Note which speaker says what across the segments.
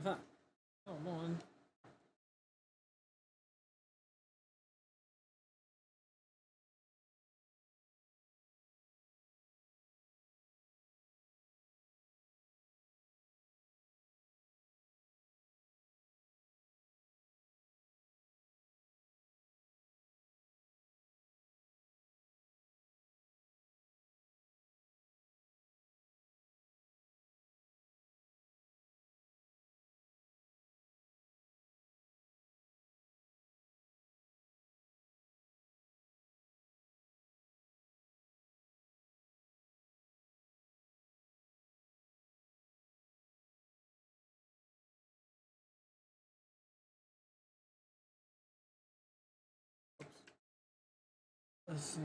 Speaker 1: Come on. Let's see.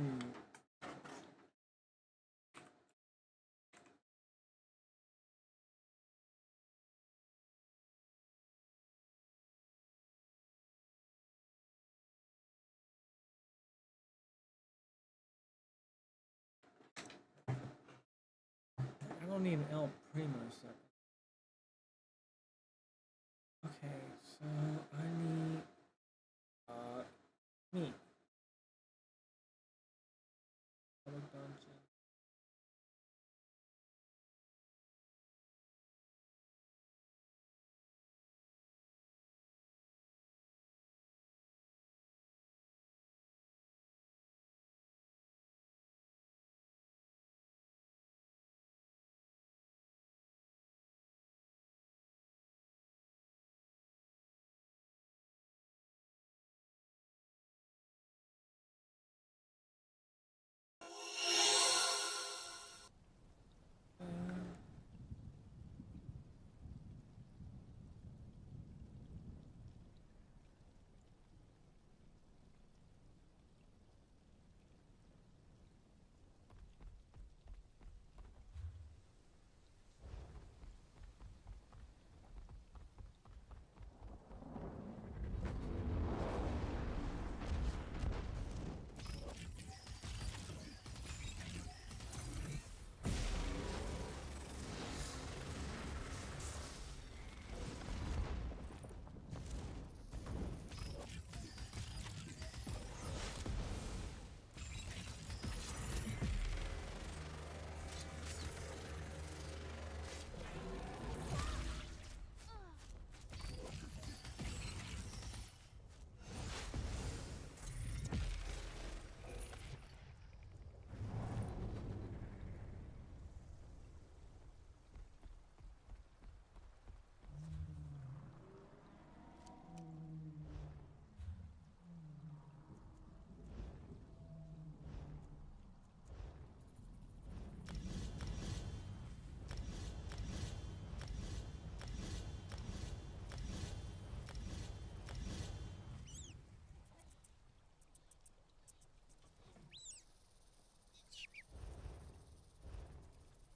Speaker 1: I don't need an El Primo second. Okay, so I need meat. Public dungeon.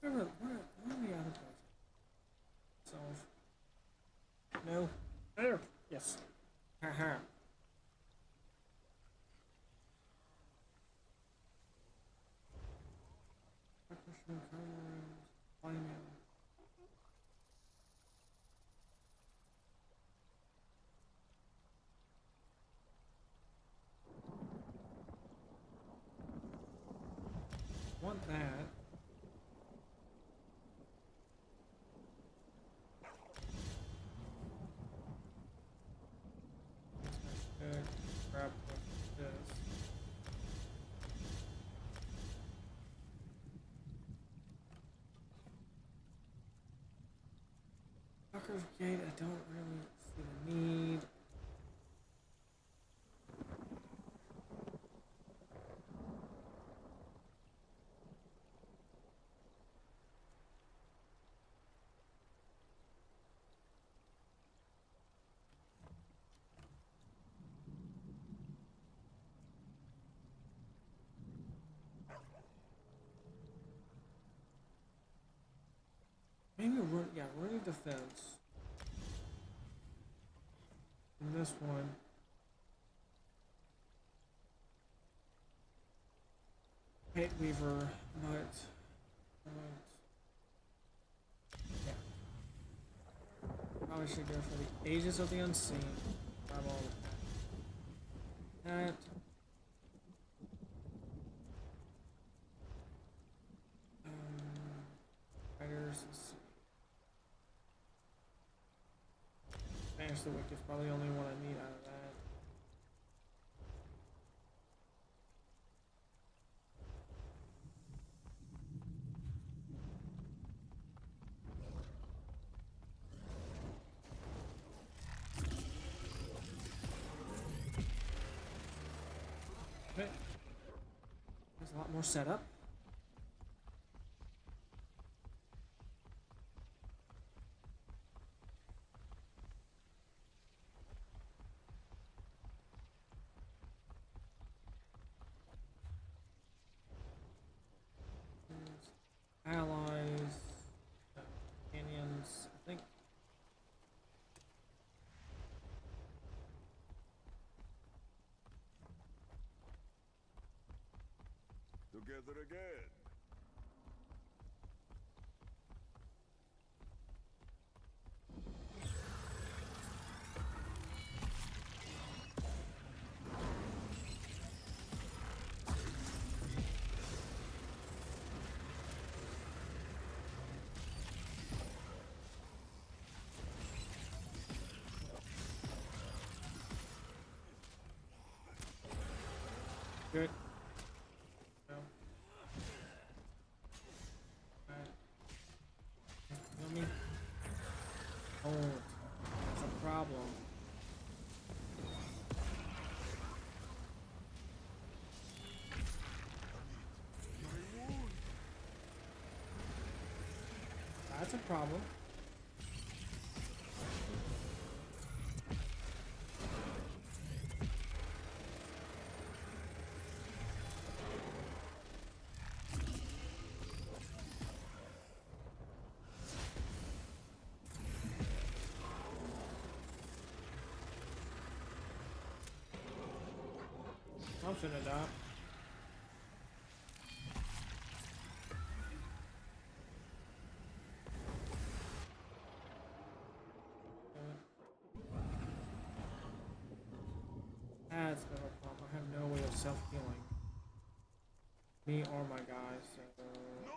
Speaker 1: Where are we out of both? Solve. No. There. Yes. Haha. Mushroom colors. Final. Want that. Good. Grab this. Tucker's Gate, I don't really see the need. Maybe run, yeah, running defense. And this one. Hate Weaver, but yeah. Probably should go for the Ages of the Unseen. Grab all of that. Fighters. Banish the Wicked is probably the only one I need out of that. Okay. There's a lot more setup. Allies, companions, I think.
Speaker 2: Together again.
Speaker 1: Good. No. Alright. Kill me. Oh, that's a problem. That's a problem. I'm finna die. That's been a problem. I have no way of self-healing. Me or my guys, so...
Speaker 2: No!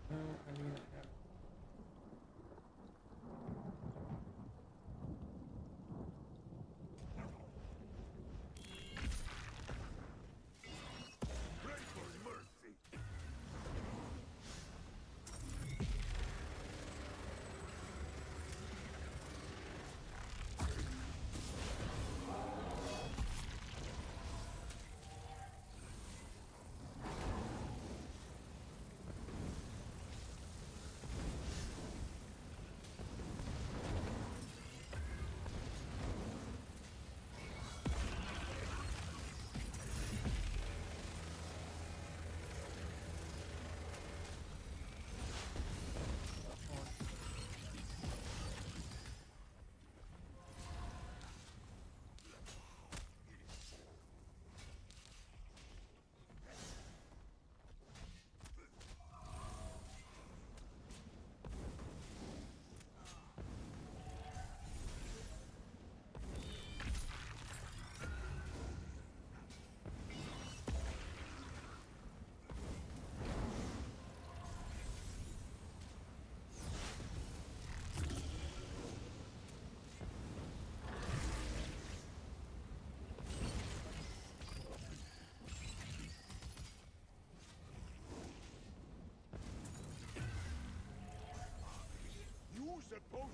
Speaker 1: No, I need a hammer.
Speaker 2: Pray for mercy. Use a potion.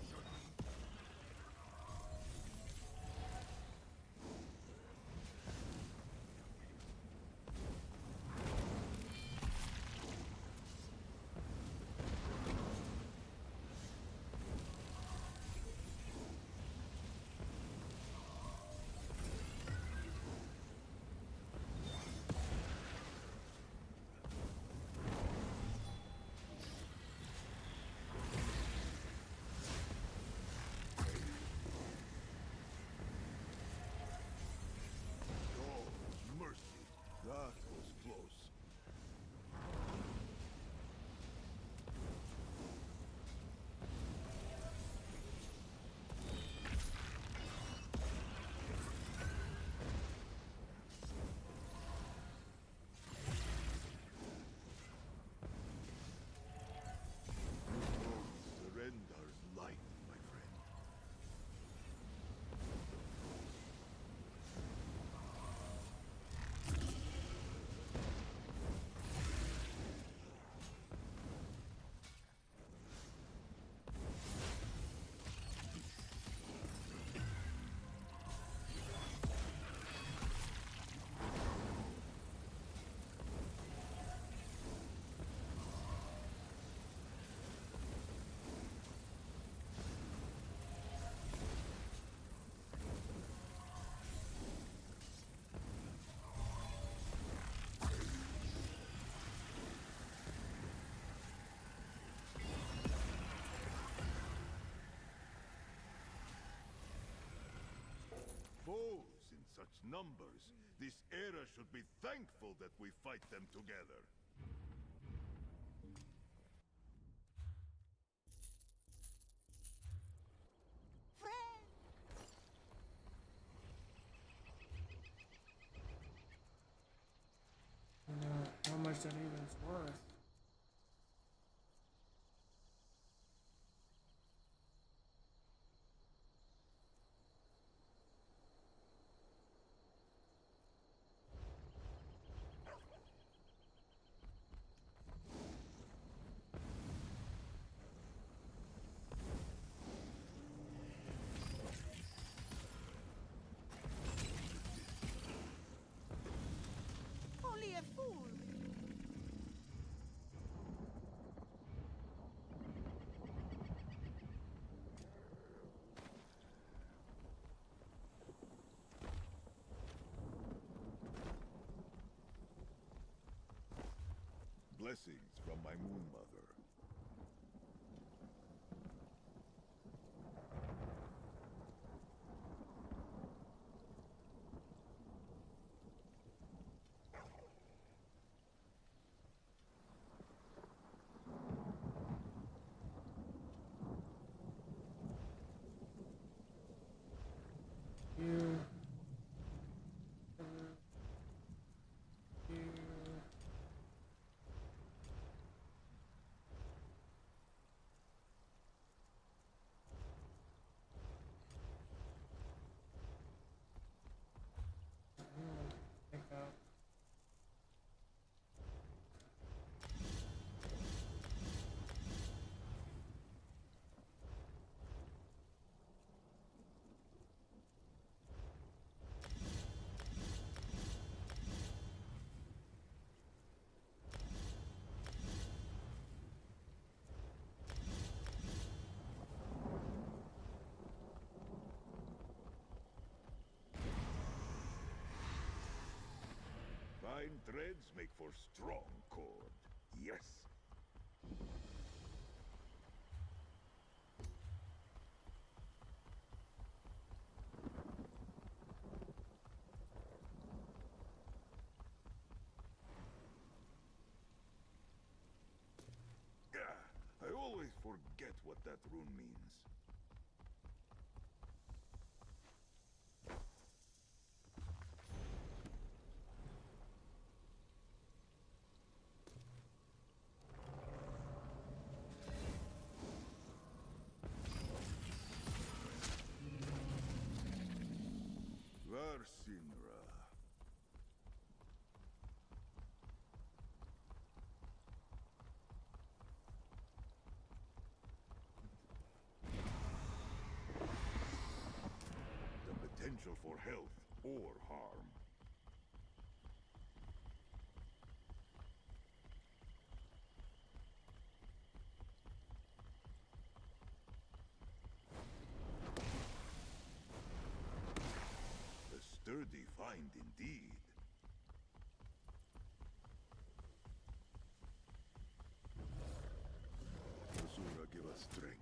Speaker 2: such numbers. This era should be thankful that we fight them together.
Speaker 1: You know how much that even's worth.
Speaker 3: Only a fool.
Speaker 2: Blessings from my Moon Mother.
Speaker 1: You. You. Pick up.
Speaker 2: Fine threads make for strong cord. Yes. I always forget what that rune means. Varsinra. The potential for health or harm. A sturdy find indeed. Azura, give us strength.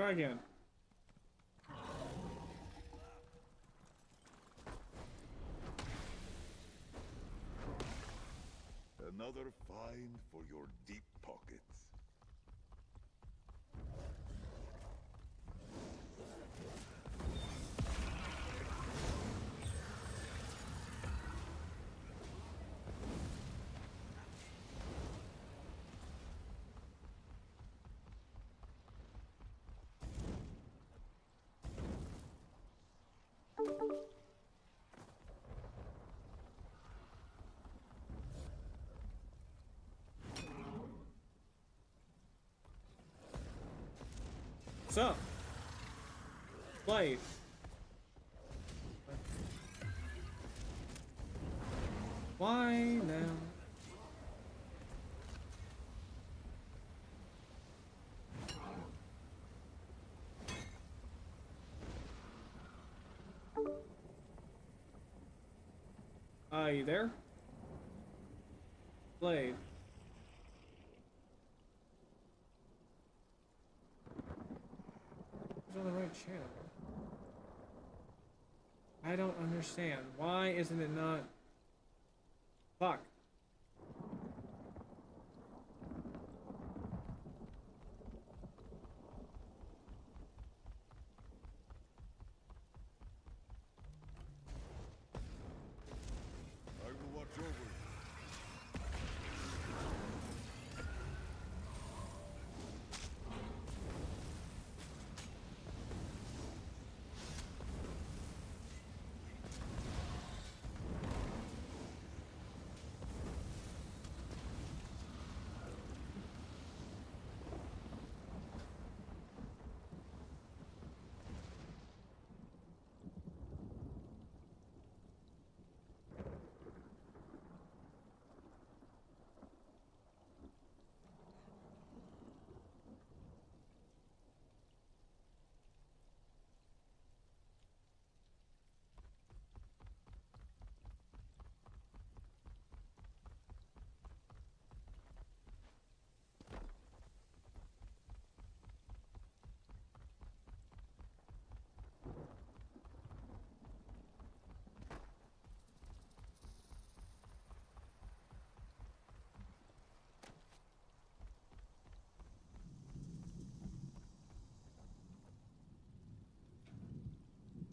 Speaker 1: Try again.
Speaker 2: Another find for your deep pockets.
Speaker 1: What's up? Blade. Why now? Are you there? Blade. Who's on the right channel? I don't understand. Why isn't it not? Fuck.
Speaker 2: I will watch over you.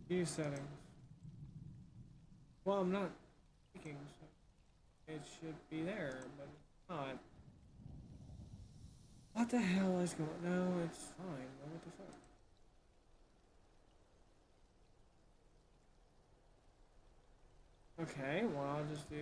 Speaker 1: View settings. Well, I'm not speaking, so it should be there, but it's not. What the hell is going? No, it's fine. What the fuck? Okay, well I'll just do.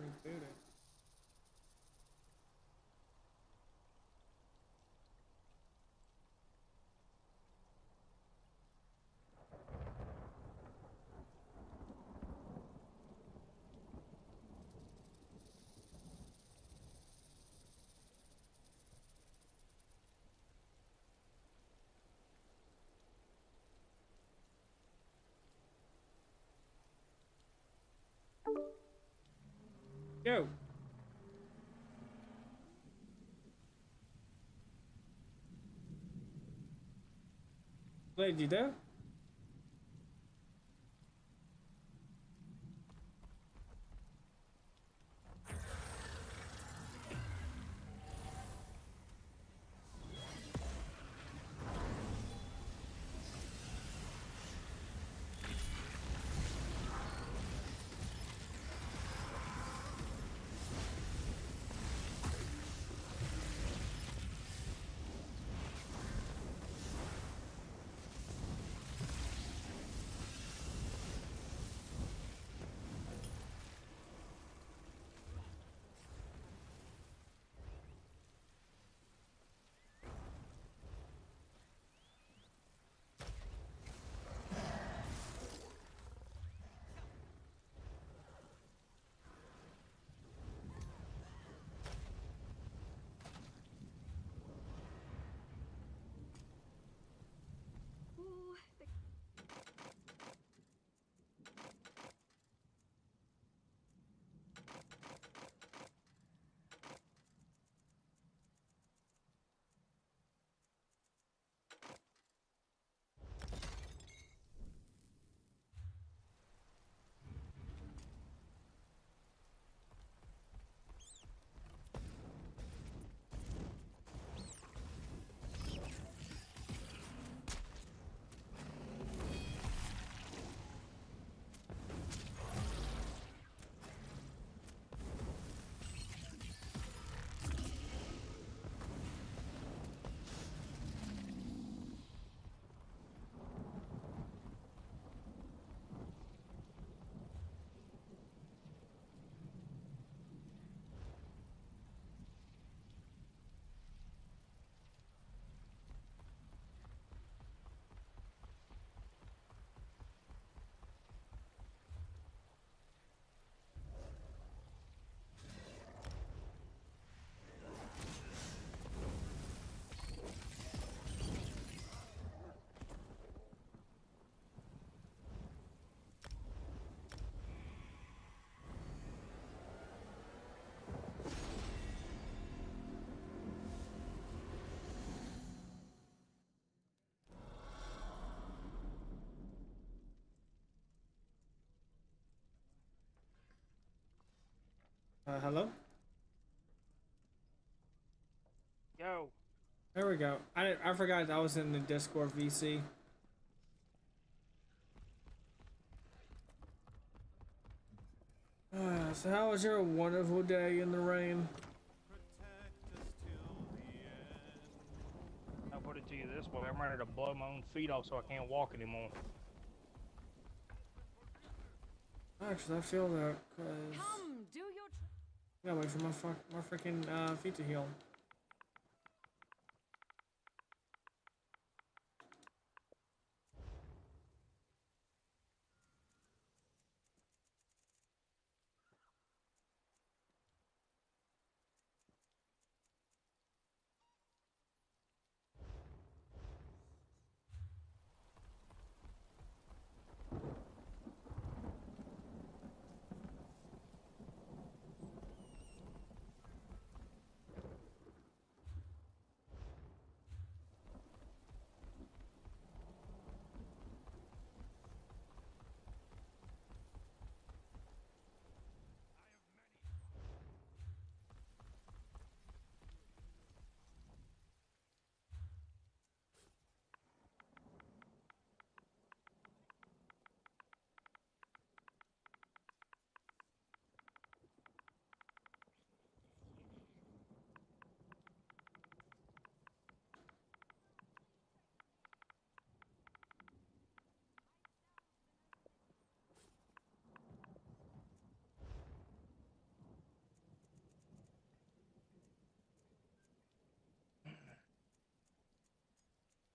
Speaker 1: Reboot it. Go. Blade, you there? Hello?
Speaker 4: Yo.
Speaker 1: There we go. I forgot I was in the Discord VC. So how was your wonderful day in the rain?
Speaker 4: I'll put it to you this way. I'm ready to blow my own feet off so I can't walk anymore.
Speaker 1: Actually, I feel that, cause
Speaker 3: Come, do your.
Speaker 1: I gotta wait for my freaking feet to heal.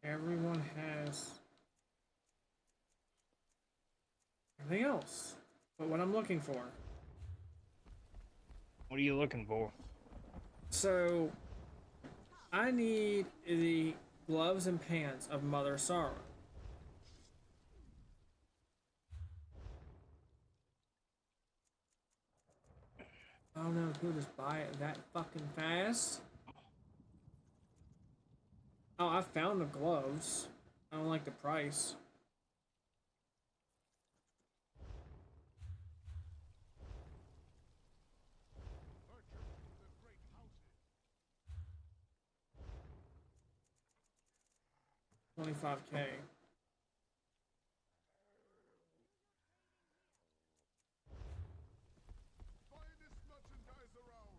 Speaker 1: Everyone has everything else but what I'm looking for.
Speaker 4: What are you looking for?
Speaker 1: So, I need the gloves and pants of Mother Sorrow. I don't know if he'll just buy it that fucking fast. Oh, I found the gloves. I don't like the price. $25K.
Speaker 2: Finest merchandise around.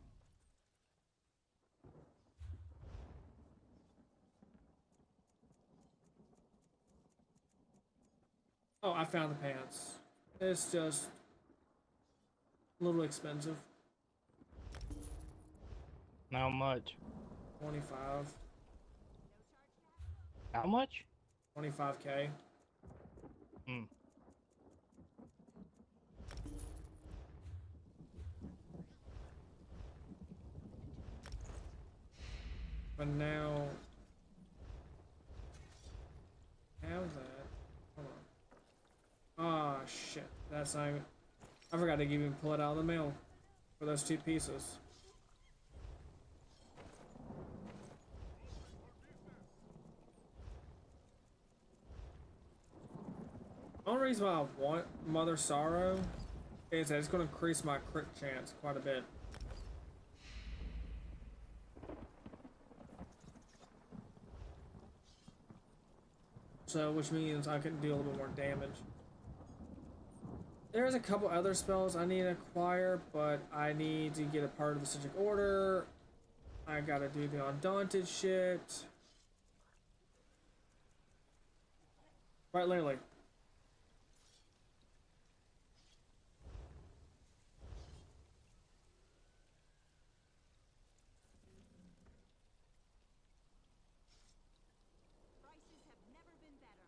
Speaker 1: Oh, I found the pants. It's just a little expensive.
Speaker 4: How much?
Speaker 1: 25.
Speaker 4: How much?
Speaker 1: 25K.
Speaker 4: Hmm.
Speaker 1: But now, how's that? Hold on. Ah, shit. That's not even. I forgot to even pull it out of the mail for those two pieces. The only reason why I want Mother Sorrow is that it's going to increase my crit chance quite a bit. So, which means I can deal a little bit more damage. There's a couple other spells I need to acquire, but I need to get a part of the Citric Order. I gotta do the Undaunted shit. Quite literally.
Speaker 3: Prices have never been better.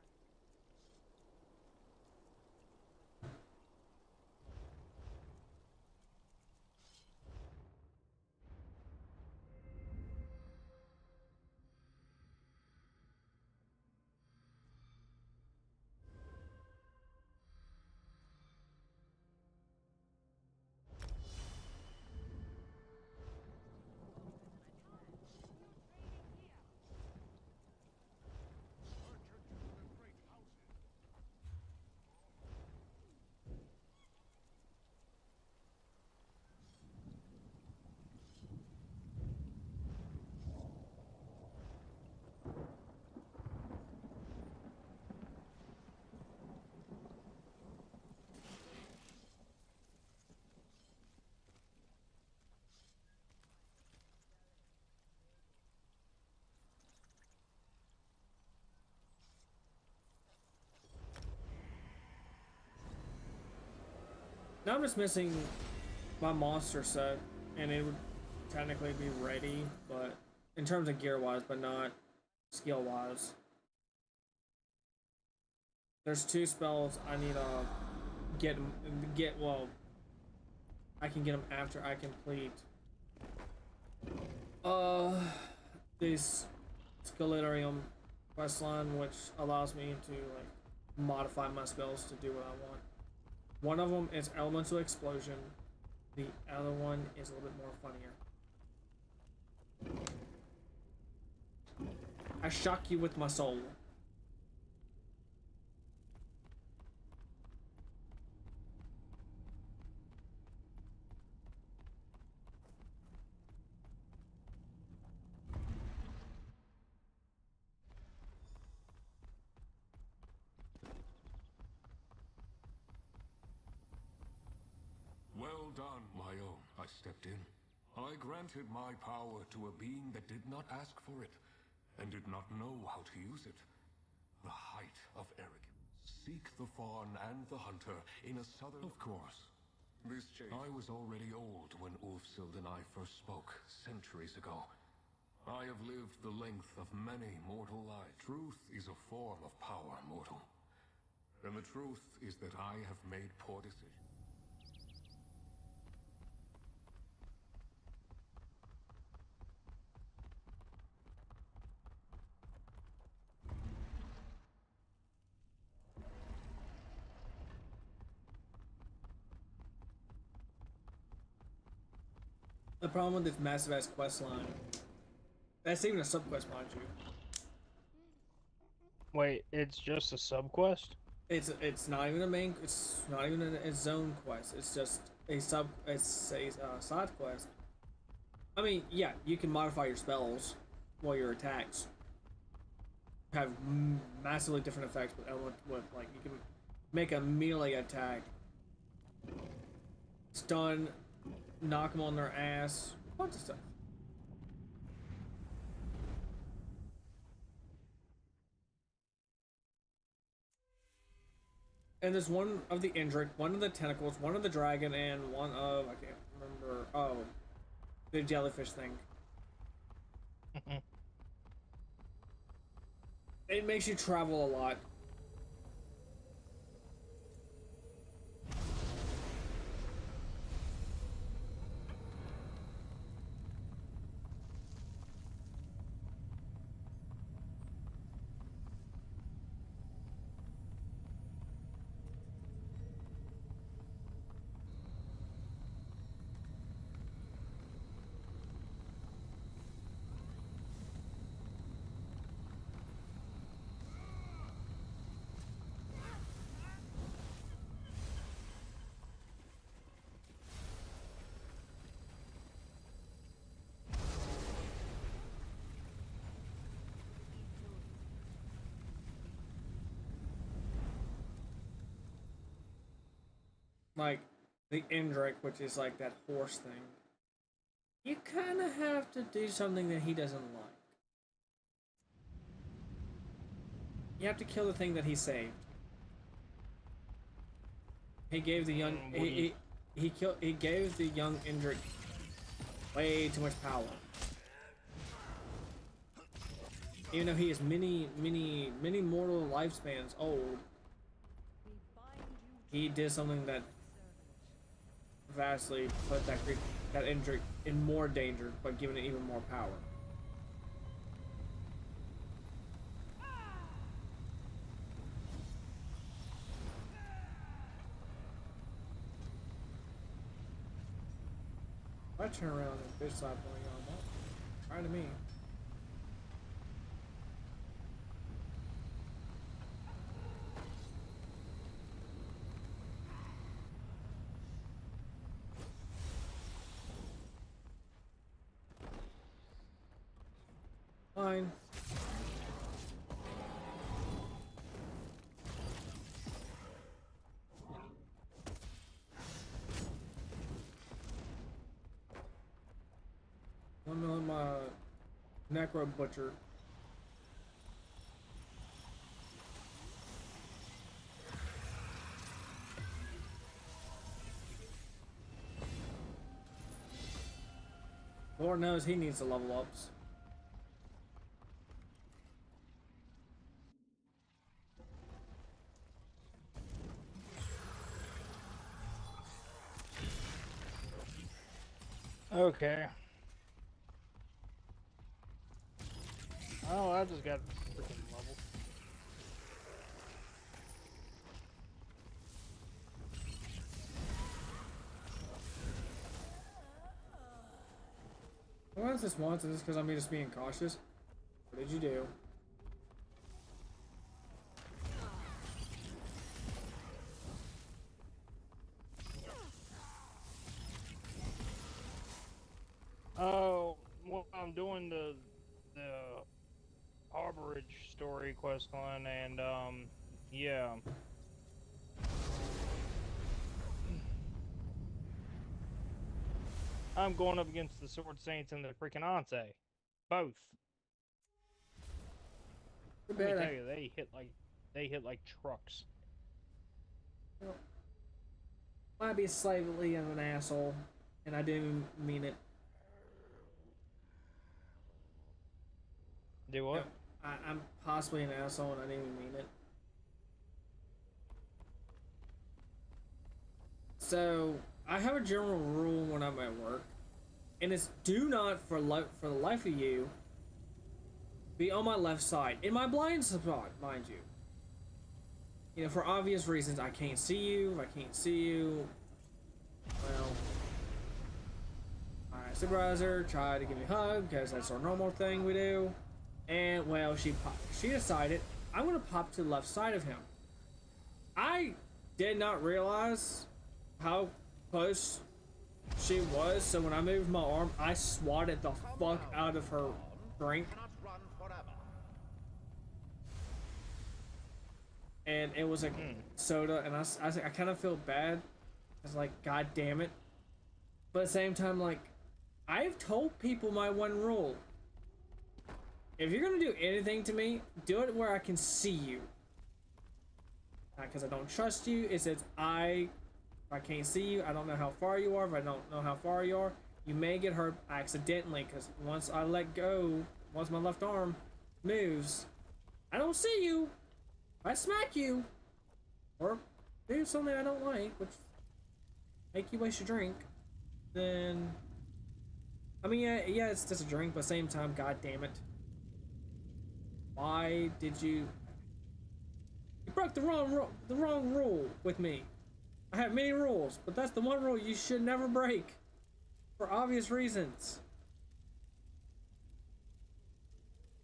Speaker 1: Now I'm just missing my monster set, and it would technically be ready, but in terms of gear wise, but not skill wise. There's 2 spells I need to get. Well, I can get them after I complete this Scalarium questline, which allows me to like modify my spells to do what I want. One of them is Elemental Explosion. The other one is a little bit more funnier. I shock you with my soul.
Speaker 5: Well done, my own. I stepped in. I granted my power to a being that did not ask for it, and did not know how to use it. The height of arrogance. Seek the fawn and the hunter in a southern... Of course. This change... I was already old when Ulfsild and I first spoke, centuries ago. I have lived the length of many mortal lives. Truth is a form of power, mortal. And the truth is that I have made poor decisions.
Speaker 1: The problem with this massive ass quest line, that's even a subquest, mind you.
Speaker 4: Wait, it's just a subquest?
Speaker 1: It's not even a main. It's not even a zone quest. It's just a sub. It's a side quest. I mean, yeah, you can modify your spells while your attacks have massively different effects with like you can make a melee attack, stun, knock them on their ass, a bunch of stuff. And there's one of the Indrik, one of the tentacles, one of the dragon, and one of, I can't remember, oh, the jellyfish thing. It makes you travel a lot. Like the Indrik, which is like that horse thing, you kind of have to do something that he doesn't like. You have to kill the thing that he saved. He gave the young he gave the young Indrik way too much power. Even though he is many mortal lifespans old, he did something that vastly put that Indrik in more danger, but giving it even more power. If I turn around and bitch slap one of y'all, try to me. Fine. I'm on my Necro Butcher. Lord knows he needs to level ups.
Speaker 4: Okay. Oh, I just got freaking level.
Speaker 1: Why is this once? Is this because I'm just being cautious? What did you do?
Speaker 4: Oh, well, I'm doing the Harborage story quest line, and yeah. I'm going up against the Sword Saints and the freaking Ante. Both.
Speaker 1: Too
Speaker 4: Let me
Speaker 1: bad
Speaker 4: tell you, they hit like trucks.
Speaker 1: might be slightly of an asshole, and I didn't mean it.
Speaker 4: Do what?
Speaker 1: I'm possibly an asshole, and I didn't even mean it. So I have a general rule when I'm at work, and it's do not, for the life of you, be on my left side in my blind spot, mind you. You know, for obvious reasons, I can't see you. If I can't see you, well, my supervisor tried to give me a hug because that's our normal thing we do, and well, she decided I'm gonna pop to the left side of him. I did not realize how close she was, so when I moved my arm, I swatted the fuck out of her drink. And it was a soda, and I kind of feel bad. I was like, God damn it. But at the same time, like, I've told people my one rule. If you're gonna do anything to me, do it where I can see you. Not because I don't trust you, it's that if I can't see you, I don't know how far you are. If I don't know how far you are, you may get hurt accidentally, because once I let go, once my left arm moves, I don't see you. If I smack you, or do something I don't like, which make you waste your drink, then, I mean, yeah, it's just a drink, but at the same time, god damn it. Why did you broke the wrong rule with me. I have many rules, but that's the one rule you should never break, for obvious reasons.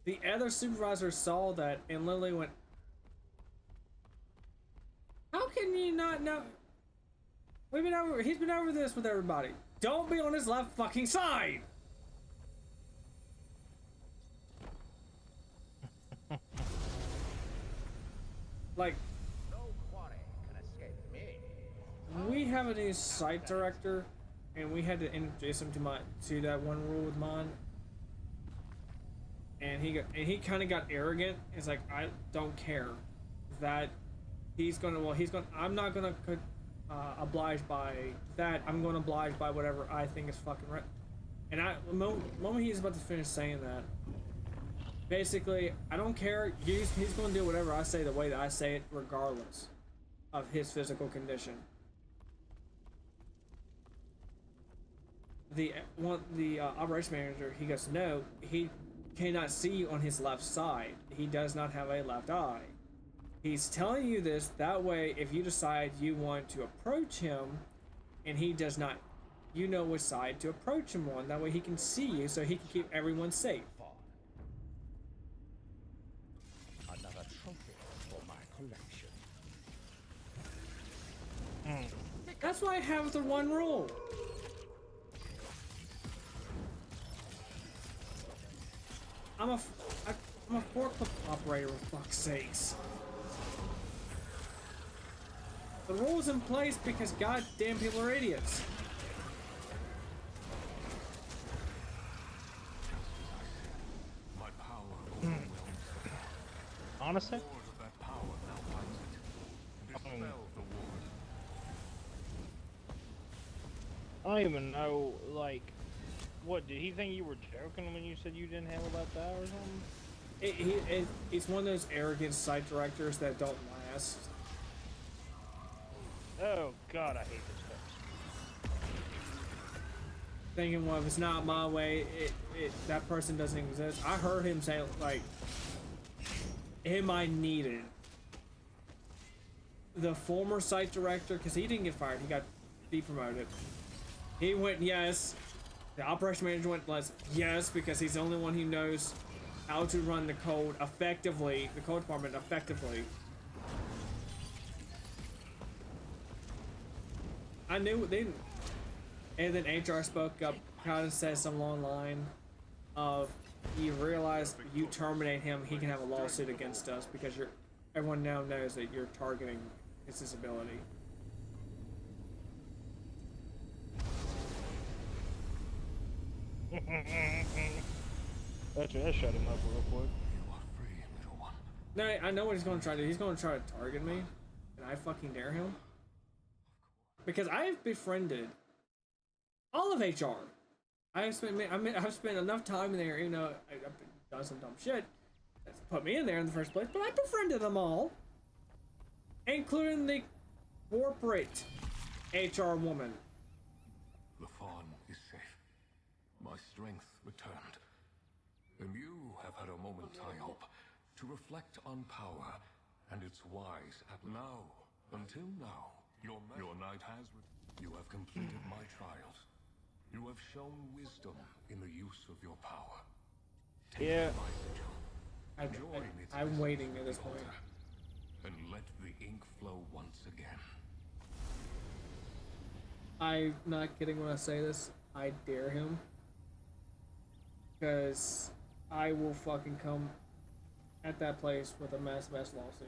Speaker 1: The other supervisor saw that and literally went, how can you not know? He's been over this with everybody. Don't be on his left fucking side! Like,
Speaker 6: No quarry can escape me.
Speaker 1: we have a new site director, and we had to introduce him to that one rule with mine. And he kind of got arrogant. He's like, I don't care that I'm not gonna oblige by that. I'm gonna oblige by whatever I think is fucking right. And the moment he's about to finish saying that, basically, I don't care. He's gonna do whatever I say the way that I say it, regardless of his physical condition. The operation manager, he goes, no, he cannot see you on his left side. He does not have a left eye. He's telling you this that way if you decide you want to approach him and he does not, you know which side to approach him on. That way he can see you so he can keep everyone safe.
Speaker 6: Another trophy for my collection.
Speaker 1: That's why I have the one rule. I'm a forklift operator, for fuck's sakes. The rule's in place because goddamn people are idiots.
Speaker 5: My power overwhelms it.
Speaker 4: Honestly?
Speaker 5: Lord of that power now finds it. Dispel the ward.
Speaker 4: I don't even know, like, What, did he think you were joking when you said you didn't have about that or something?
Speaker 1: It's one of those arrogant site directors that don't last.
Speaker 4: Oh god, I hate this place.
Speaker 1: Thinking, well, if it's not my way, that person doesn't exist. I heard him say, like, him I needed. The former site director, because he didn't get fired, he got depromoted. He went, yes. The operation manager went, yes, because he's the only one who knows how to run the code effectively, the code department effectively. I knew they didn't. And then HR spoke up, kind of said something along the line of, you realize you terminate him, he can have a lawsuit against us because everyone now knows that you're targeting his disability.
Speaker 4: That shut him up real quick.
Speaker 5: You are free, little one.
Speaker 1: No, I know what he's going to try to do. He's going to try to target me, and I fucking dare him. Because I have befriended all of HR. I've spent enough time in there, even though I've done some dumb shit that's put me in there in the first place, but I befriended them all, including the corporate HR woman.
Speaker 5: The fawn is safe. My strength returned. And you have had a moment, I hope, to reflect on power and its wise now. Until now, your knight has... You have completed my trials. You have shown wisdom in the use of your power. Take
Speaker 4: Yeah.
Speaker 5: my sigil. Join its
Speaker 1: I'm waiting at this
Speaker 5: essence,
Speaker 1: point.
Speaker 5: Walter, and let the ink flow once again.
Speaker 1: I'm not kidding when I say this. I dare him. Because I will fucking come at that place with a mass lawsuit.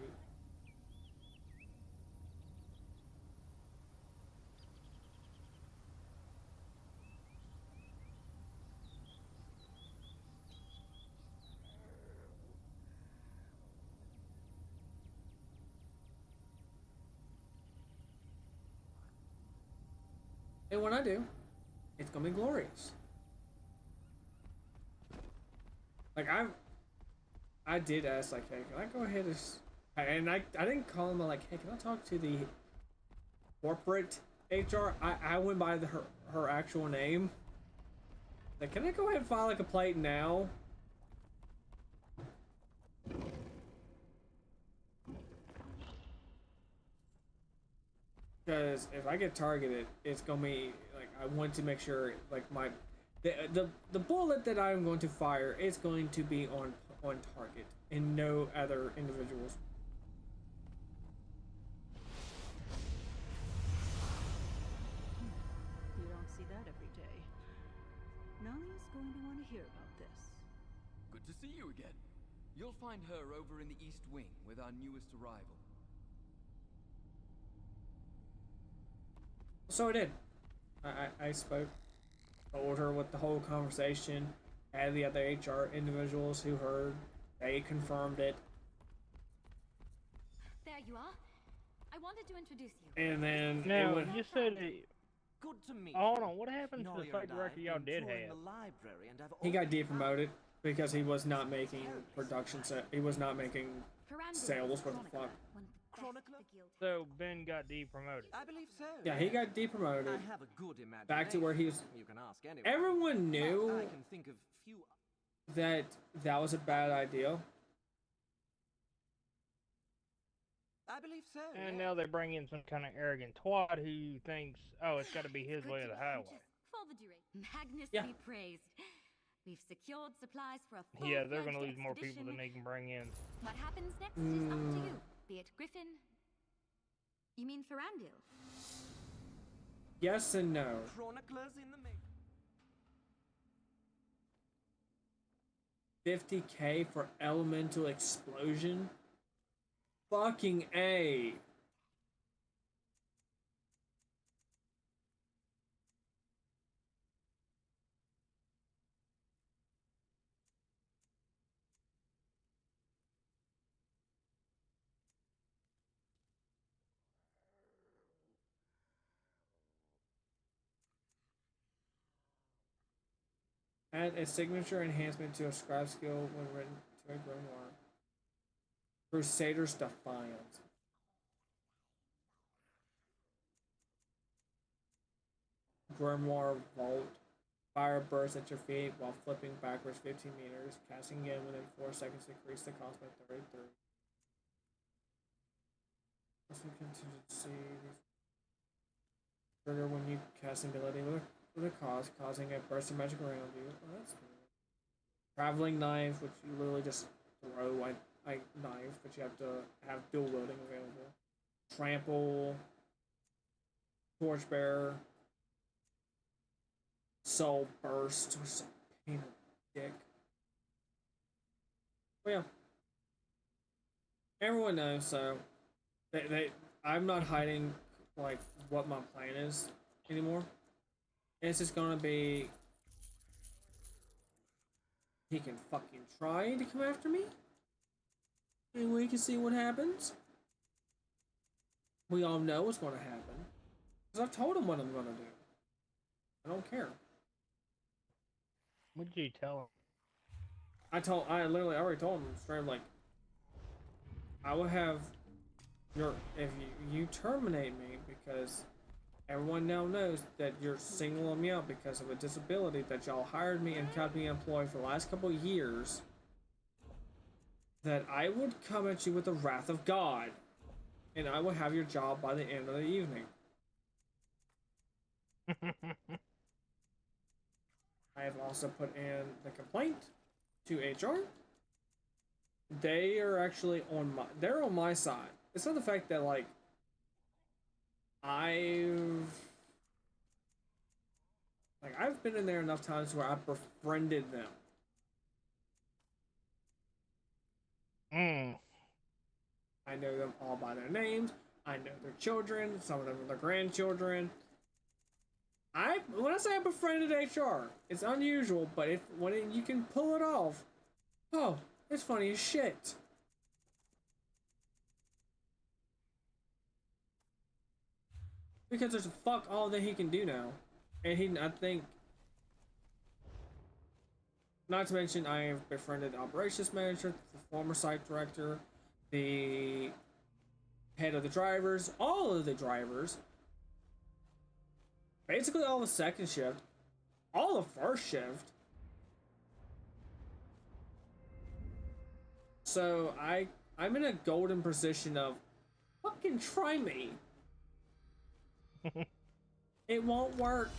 Speaker 1: And when I do, it's gonna be glorious. Like I did ask, like, hey, can I go ahead and I didn't call him like, hey, can I talk to the corporate HR? I went by her actual name. Like, can I go ahead and file a complaint now? Because if I get targeted, it's gonna be like, I want to make sure, like, the bullet that I'm going to fire is going to be on target and no other individuals.
Speaker 3: You don't see that every day. Nalia's going to want to hear about this.
Speaker 7: Good to see you again. You'll find her over in the East Wing with our newest arrival.
Speaker 1: So I did. I spoke, told her what the whole conversation, had the other HR individuals who heard, they confirmed it,
Speaker 3: There you are. I wanted to introduce you.
Speaker 1: and then
Speaker 4: Now,
Speaker 1: it went,
Speaker 4: you said it.
Speaker 8: Good to meet
Speaker 4: Hold
Speaker 8: you.
Speaker 4: on, what happened to the
Speaker 8: Nolia
Speaker 4: site
Speaker 8: and I
Speaker 4: director
Speaker 8: have
Speaker 4: y'all
Speaker 8: been
Speaker 4: did
Speaker 8: touring
Speaker 4: have?
Speaker 8: the library and have
Speaker 1: he got
Speaker 8: already
Speaker 1: depromoted because he was not making production he was not making sales. What the fuck?
Speaker 8: Chronicler?
Speaker 4: So Ben got depromoted.
Speaker 8: I believe so.
Speaker 1: Yeah, he
Speaker 8: yes.
Speaker 1: got depromoted.
Speaker 8: I have a good imagination.
Speaker 1: Back to where he was.
Speaker 8: You can ask anyone.
Speaker 1: Everyone knew
Speaker 8: But I can think of few.
Speaker 1: that was a bad idea.
Speaker 8: I believe so.
Speaker 4: And
Speaker 8: yes.
Speaker 4: now they bring in some kind of arrogant twat who thinks, oh, it's got to be his way or the highway.
Speaker 3: For the duration. Magnus
Speaker 1: Yeah.
Speaker 3: be praised. We've secured supplies for a full
Speaker 4: Yeah, they're going to lose more people than they can bring in.
Speaker 3: What happens next is up to you. Be it Griffin. You mean Ferandil?
Speaker 1: Yes and no.
Speaker 8: Chroniclers in the making.
Speaker 1: 50K for elemental explosion? Fucking A. Add a signature enhancement to a scribe skill when written to a grimoire. Crusader's Defiance. Grimoire Vault. Fire bursts at your feet while flipping backwards 15 meters. Casting again within 4 seconds to increase the cost by 33. Also contingency. Trigger when you cast an ability with a cost, causing a burst of magic around you. Oh, that's cool. Traveling knife, which you literally just throw a knife, but you have to have dual wielding available. Trample. Torchbearer. Soul Burst, which is a pain in the dick. But yeah. Everyone knows, so I'm not hiding like what my plan is anymore. It's just gonna be he can fucking try to come after me, and we can see what happens. We all know what's gonna happen, because I've told him what I'm gonna do. I don't care.
Speaker 4: What did you tell him?
Speaker 1: I already told him straight, like, I will have if you terminate me, because everyone now knows that you're singling me out because of a disability that y'all hired me and kept me employed for the last couple of years, that I would come at you with the wrath of God, and I will have your job by the end of the evening. I have also put in the complaint to HR. They are actually they're on my side. It's not the fact that, like, I've been in there enough times where I've befriended them. I know them all by their names. I know their children. Some of them are their grandchildren. When I say I befriended HR, it's unusual, but you can pull it off, oh, it's funny as shit. Because there's fuck all that he can do now, and I think, not to mention, I have befriended the operations manager, the former site director, the head of the drivers, all of the drivers. Basically all the second shift, all the first shift. So I'm in a golden position of fucking try me. It won't work.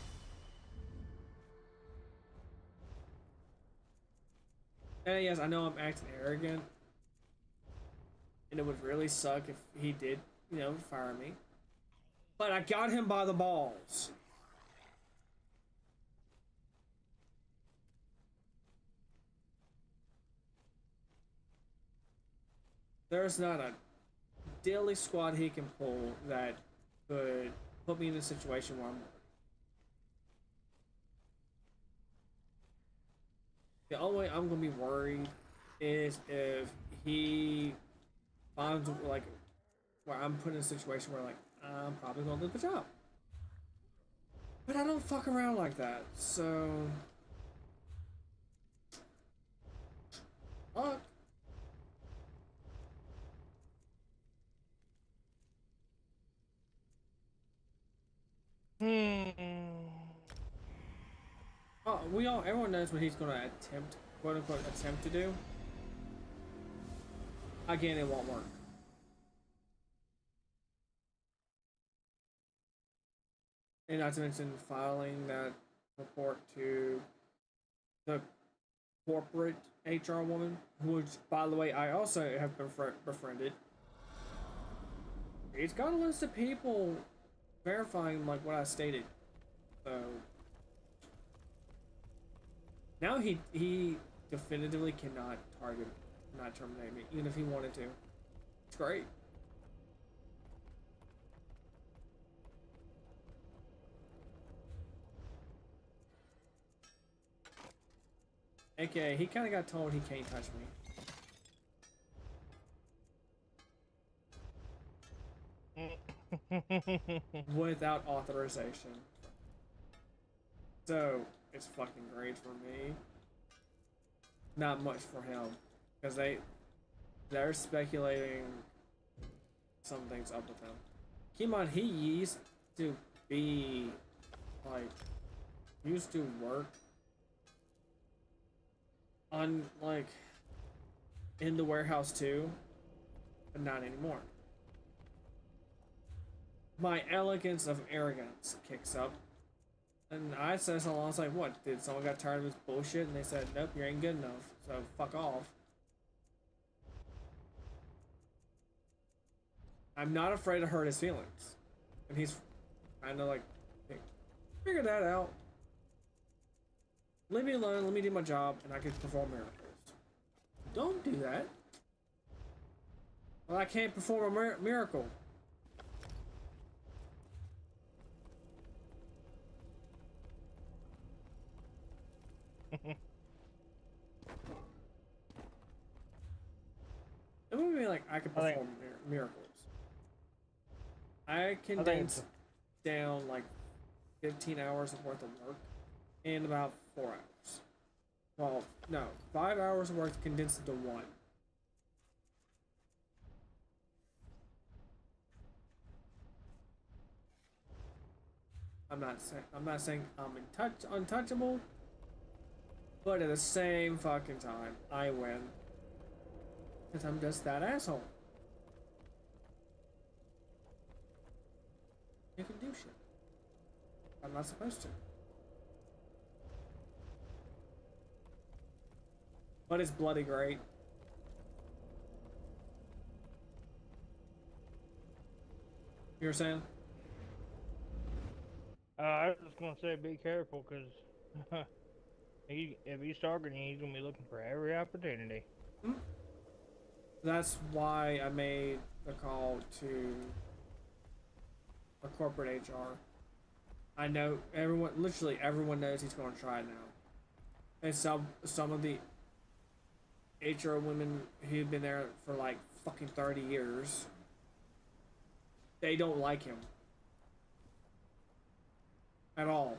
Speaker 1: And yes, I know I'm acting arrogant, and it would really suck if he did, fire me. But I got him by the balls. There's not a dilly squad he can pull that could put me in a situation where I'm worried. The only way I'm gonna be worried is if he finds, like, where I'm put in a situation where, like, I'm probably gonna lose the job. But I don't fuck around like that, so fuck. Oh, everyone knows what he's gonna quote unquote attempt to do. Again, it won't work. And not to mention filing that report to the corporate HR woman, which, by the way, I also have befriended. He's got a list of people verifying, like, what I stated. So now he definitively cannot terminate me, even if he wanted to. It's great. AKA, he kind of got told he can't touch me. Without authorization. So, it's fucking great for me. Not much for him, because they're speculating something's up with him. Keep in mind, he used to be like, he used to work on like in the warehouse too, but not anymore. My elegance of arrogance kicks up. And I said something, I was like, what? Did someone got tired of this bullshit? And they said, nope, you ain't good enough, so fuck off. I'm not afraid to hurt his feelings. And he's kind of like, hey, figure that out. Leave me alone, let me do my job, and I can perform miracles. Don't do that. Well, I can't perform a miracle. It would be like I could perform miracles. I condense down like 15 hours of worth of work in about 4 hours. Well, no, 5 hours worth condensed into 1. I'm not saying I'm untouchable, but at the same fucking time, I win. Because I'm just that asshole. You can do shit. I'm not supposed to. But it's bloody great. You were saying?
Speaker 4: I was just gonna say be careful, cause if he's targeting you, he's gonna be looking for every opportunity.
Speaker 1: That's why I made the call to a corporate HR. I know everyone, literally everyone knows he's going to try it now. And some of the HR women who've been there for like fucking 30 years, they don't like him. At all.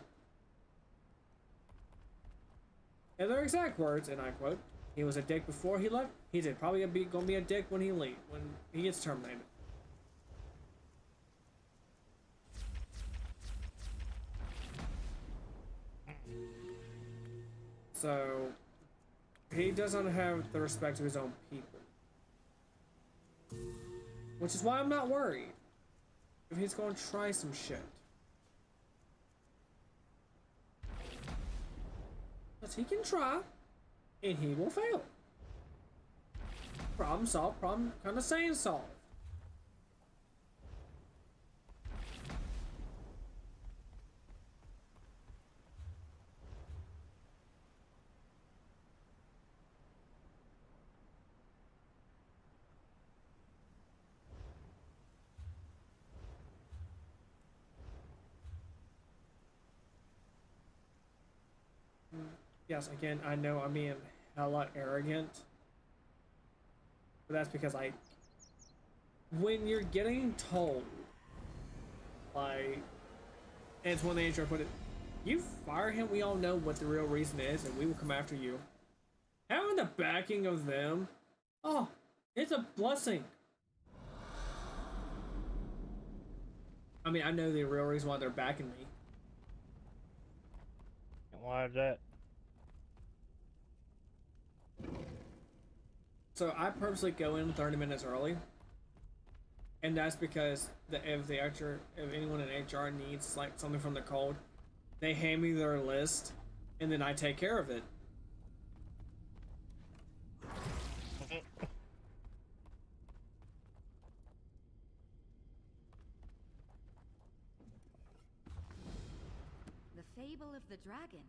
Speaker 1: And their exact words, and I quote, he was a dick before he left. He's probably gonna be a dick when he gets terminated. So he doesn't have the respect of his own people, which is why I'm not worried if he's going to try some shit. Because he can try, and he will fail. Problem solved, problem kind of saying solved. Yes, again, I know I'm being hella arrogant. But that's because when you're getting told, like, and it's when the HR put it, you fire him, we all know what the real reason is, and we will come after you. Having the backing of them, oh, it's a blessing. I mean, I know the real reason why they're backing me.
Speaker 4: And why is that?
Speaker 1: So I purposely go in 30 minutes early, and that's because if anyone in HR needs like something from the code, they hand me their list, and then I take care of it.
Speaker 3: The Fable of the Dragon.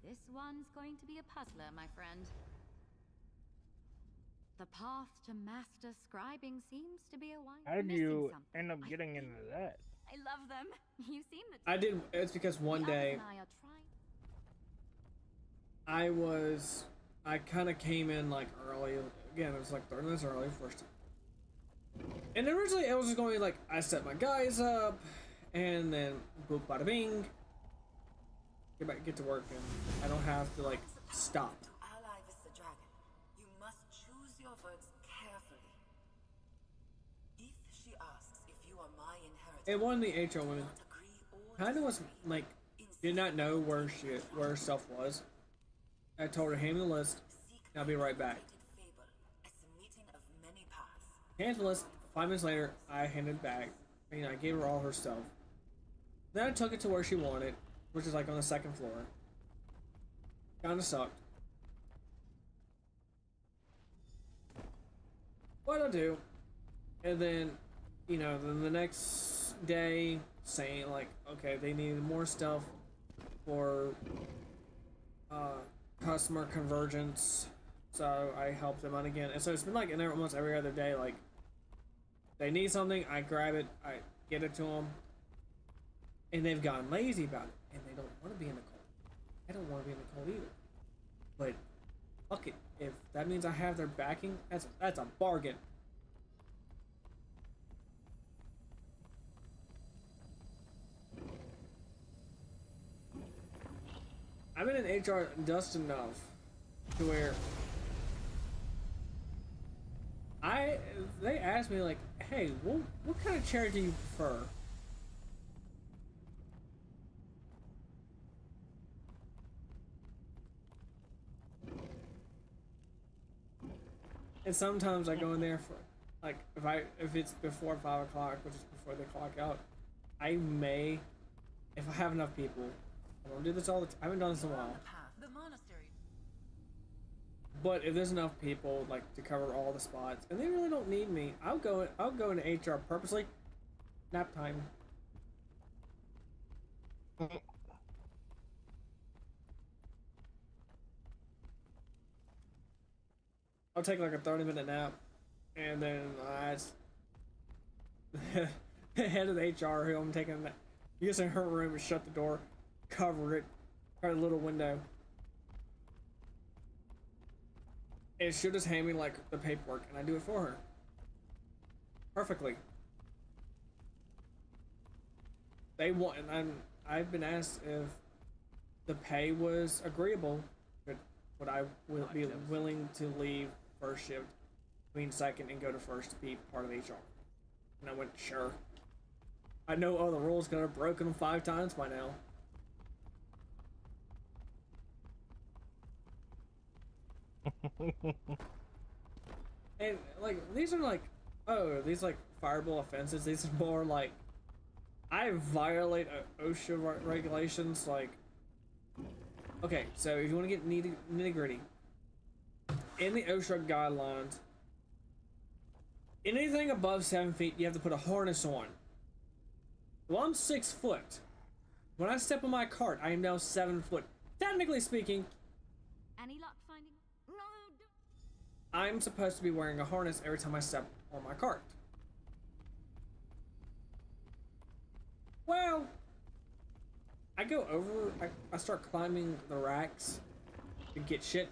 Speaker 3: This one's going to be a puzzler, my friend. The path to master scribing seems to be a one.
Speaker 4: How did you end up getting into that?
Speaker 3: I love them. You seem the.
Speaker 1: I did. It's because one day I kind of came in like early. Again, it was like 30 minutes early first. And originally it was just going like I set my guys up, and then boop bada bing. get to work, and I don't have to like stop.
Speaker 9: To ally with the dragon, you must choose your words carefully. If she asks if you are my inheritor,
Speaker 1: And one of the HR women
Speaker 9: not agree or
Speaker 1: kind of was
Speaker 9: disagree,
Speaker 1: like did not know where her stuff was. I told her, hand me the list,
Speaker 9: seek
Speaker 1: and I'll be right back.
Speaker 9: the fable as the meeting of many paths.
Speaker 1: Hand the list. 5 minutes later, I handed it back. I gave her all her stuff. Then I took it to where she wanted, which is like on the 2nd floor. Kinda sucked. What I do, and then, then the next day, saying like, okay, they needed more stuff for customer convergence, so I helped them out again. And so it's been like almost every other day, like they need something, I grab it, I get it to them, and they've gotten lazy about it, and they don't want to be in the cold. I don't want to be in the cold either. But fuck it, if that means I have their backing, that's a bargain. I've been in HR just enough to where they asked me like, hey, what kind of chair do you prefer? And sometimes I go in there for like if it's before 5 o'clock, which is before they clock out, I may, if I have enough people. I don't do this all the time. I haven't done this in a while.
Speaker 9: The monastery.
Speaker 1: But if there's enough people like to cover all the spots, and they really don't need me, I'll go into HR purposely. Nap time. I'll take like a 30-minute nap, and then the head of the HR who I'm taking a nap, gets in her room and shut the door, cover it, got a little window. And she'll just hand me like the paperwork, and I do it for her. Perfectly. They want, and I've been asked if the pay was agreeable, but would I be willing to leave first shift, between second, and go to first to be part of HR. And I went, sure. I know all the rules because I've broken them 5 times by now. And like these are like, oh, these like fireable offenses. These are more like I violate OSHA regulations. Like, okay, so if you want to get nitty gritty, in the OSHA guidelines, anything above 7 feet, you have to put a harness on. Well, I'm 6 foot. When I step on my cart, I am now 7 foot. Technically speaking,
Speaker 3: Any luck finding? No.
Speaker 1: I'm supposed to be wearing a harness every time I step on my cart. Well, I go over, I start climbing the racks to get shit.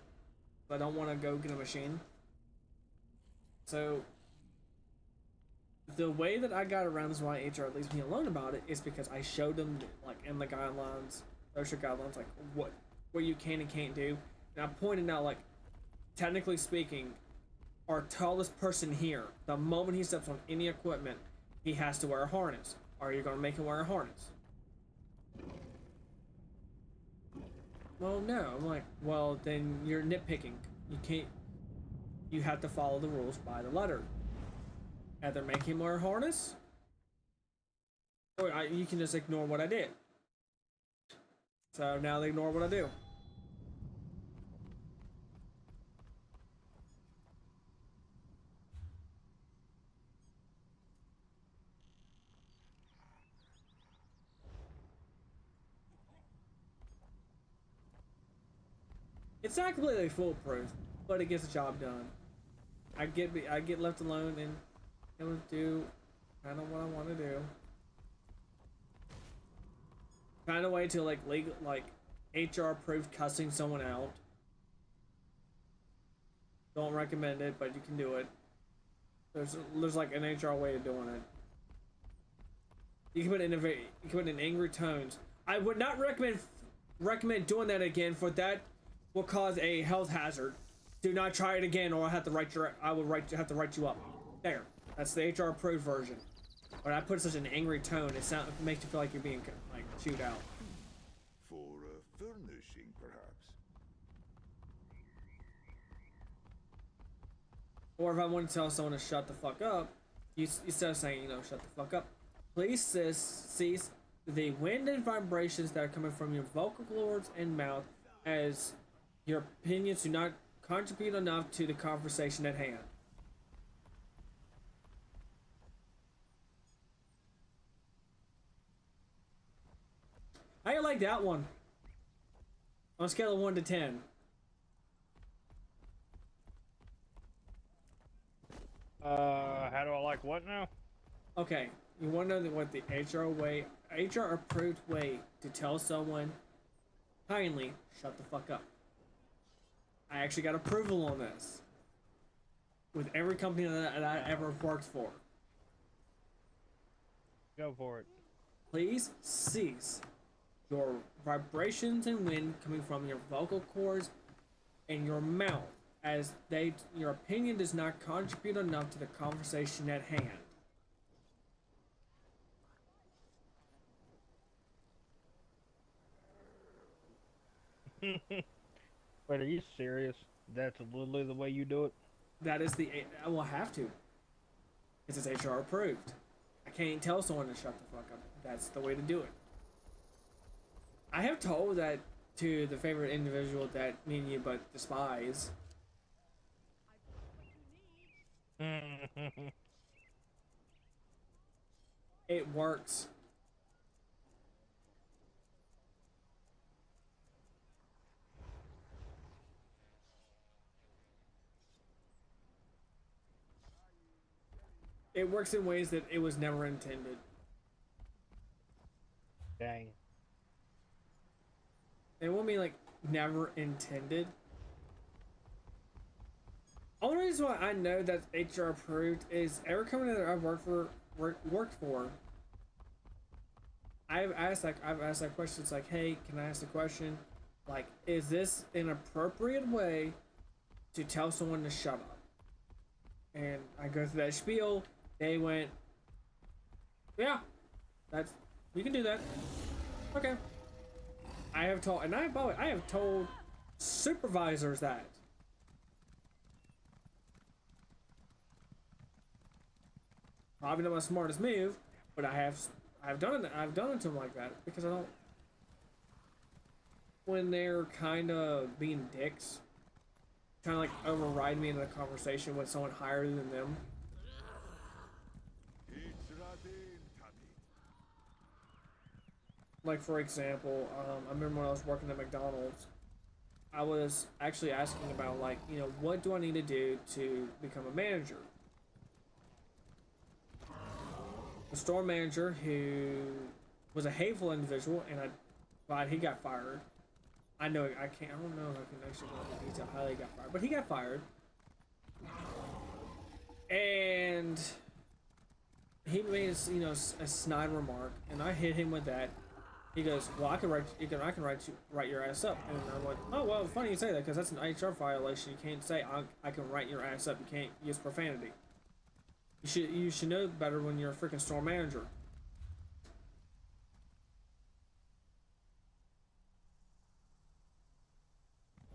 Speaker 1: I don't want to go get a machine. So, the way that I got around this, why HR leaves me alone about it, is because I showed them, like, in the guidelines, OSHA guidelines, like, what you can and can't do. And I pointed out, like, technically speaking, our tallest person here, the moment he steps on any equipment, he has to wear a harness. Are you going to make him wear a harness? Well, no. I'm like, well, then you're nitpicking. You can't. You have to follow the rules by the letter. Either make him wear a harness, or you can just ignore what I did. So now they ignore what I do. It's not completely foolproof, but it gets the job done. I get left alone and able to do kind of what I want to do. Kind of way to like legal, like HR approved cussing someone out. Don't recommend it, but you can do it. There's like an HR way of doing it. You can put it in angry tones. I would not recommend recommend doing that again, for that will cause a health hazard. Do not try it again, or have to write you up. There, that's the HR approved version. But I put such an angry tone, it makes you feel like you're being like chewed out.
Speaker 2: For furnishing, perhaps.
Speaker 1: Or if I want to tell someone to shut the fuck up, instead of saying, you know, shut the fuck up, please cease the wind and vibrations that are coming from your vocal cords and mouth, as your opinions do not contribute enough to the conversation at hand. How you like that one? On a scale of 1 to 10.
Speaker 4: How do I like what now?
Speaker 1: Okay, you want to know what the HR approved way to tell someone kindly shut the fuck up. I actually got approval on this with every company that I ever worked for.
Speaker 4: Go for it.
Speaker 1: Please cease your vibrations and wind coming from your vocal cords and your mouth, as your opinion does not contribute enough to the conversation at hand.
Speaker 4: Wait, are you serious? That's literally the way you do it?
Speaker 1: That is I will have to. Because it's HR approved. I can't tell someone to shut the fuck up. That's the way to do it. I have told that to the favorite individual that me and you both despise. It works. It works in ways that it was never intended.
Speaker 4: Dang.
Speaker 1: It won't be like never intended. Only reason why I know that's HR approved is every company that I've worked for. I've asked that question. It's like, hey, can I ask a question? Like, is this an appropriate way to tell someone to shut up? And I go through that spiel. They went, yeah, you can do that. Okay. I have told supervisors that. Probably not my smartest move, but I've done it. I've done it to them like that because I don't. When they're kind of being dicks, kind of like override me in a conversation with someone higher than them. Like, for example, I remember when I was working at McDonald's, I was actually asking about, like, you know, what do I need to do to become a manager? The store manager, who was a hateful individual, and he got fired. I don't know if I can actually go into detail how he got fired, but he got fired. And he made a snide remark, and I hit him with that. He goes, well, I can write your ass up. And I'm like, oh, well, funny you say that, because that's an HR violation. You can't say, I can write your ass up. You can't use profanity. You should know better when you're a freaking store manager.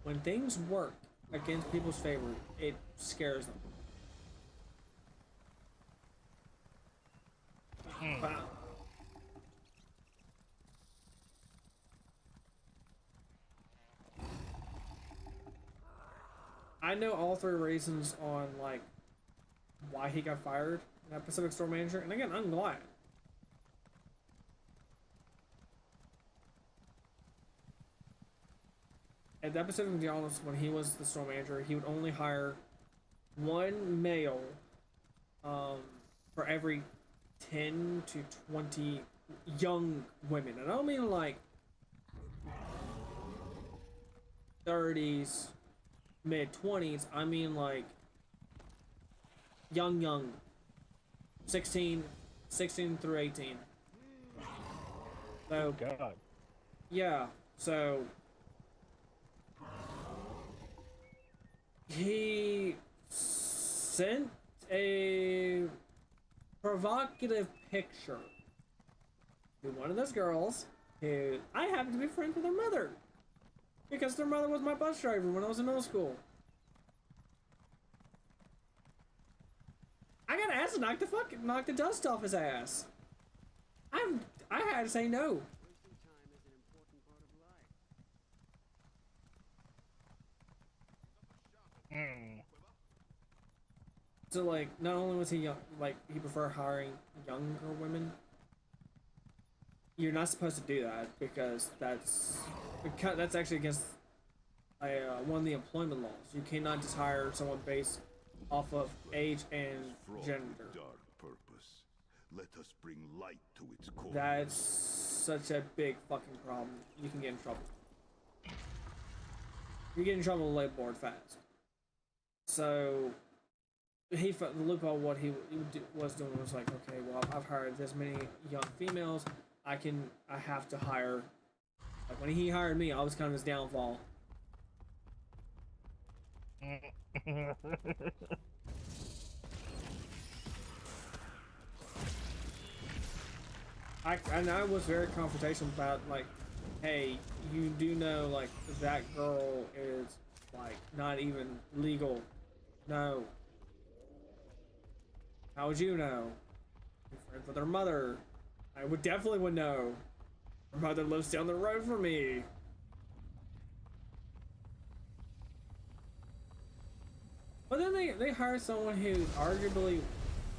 Speaker 1: When things work against people's favor, it scares them. Wow. I know all three reasons on, like, why he got fired, that Pacific store manager, and again, I'm glad. At that Pacific McDonald's, when he was the store manager, he would only hire one male for every 10 to 20 young women. And I don't mean like 30s, mid-20s. I mean like young, 16 through 18. So,
Speaker 4: God.
Speaker 1: yeah. So he sent a provocative picture to one of those girls who I happened to be friends with their mother because their mother was my bus driver when I was in middle school. I got asked to knock the dust off his ass. I had to say no. So like, not only was he young, like he preferred hiring younger women. You're not supposed to do that because that's actually against one of the employment laws. You cannot just hire someone based off of age and
Speaker 2: Fraught
Speaker 1: gender.
Speaker 2: with dark purpose. Let us bring light to its core.
Speaker 1: That's such a big fucking problem. You can get in trouble. You get in trouble with labor board fast. So he the loophole what he was doing was like, okay, well, I've hired this many young females. I have to hire. Like when he hired me, I was kind of his downfall. I was very confrontational about like, hey, you do know like that girl is like not even legal. No. How would you know? You're friends with her mother. I definitely would know. Her mother lives down the road from me. But then they hire someone who's arguably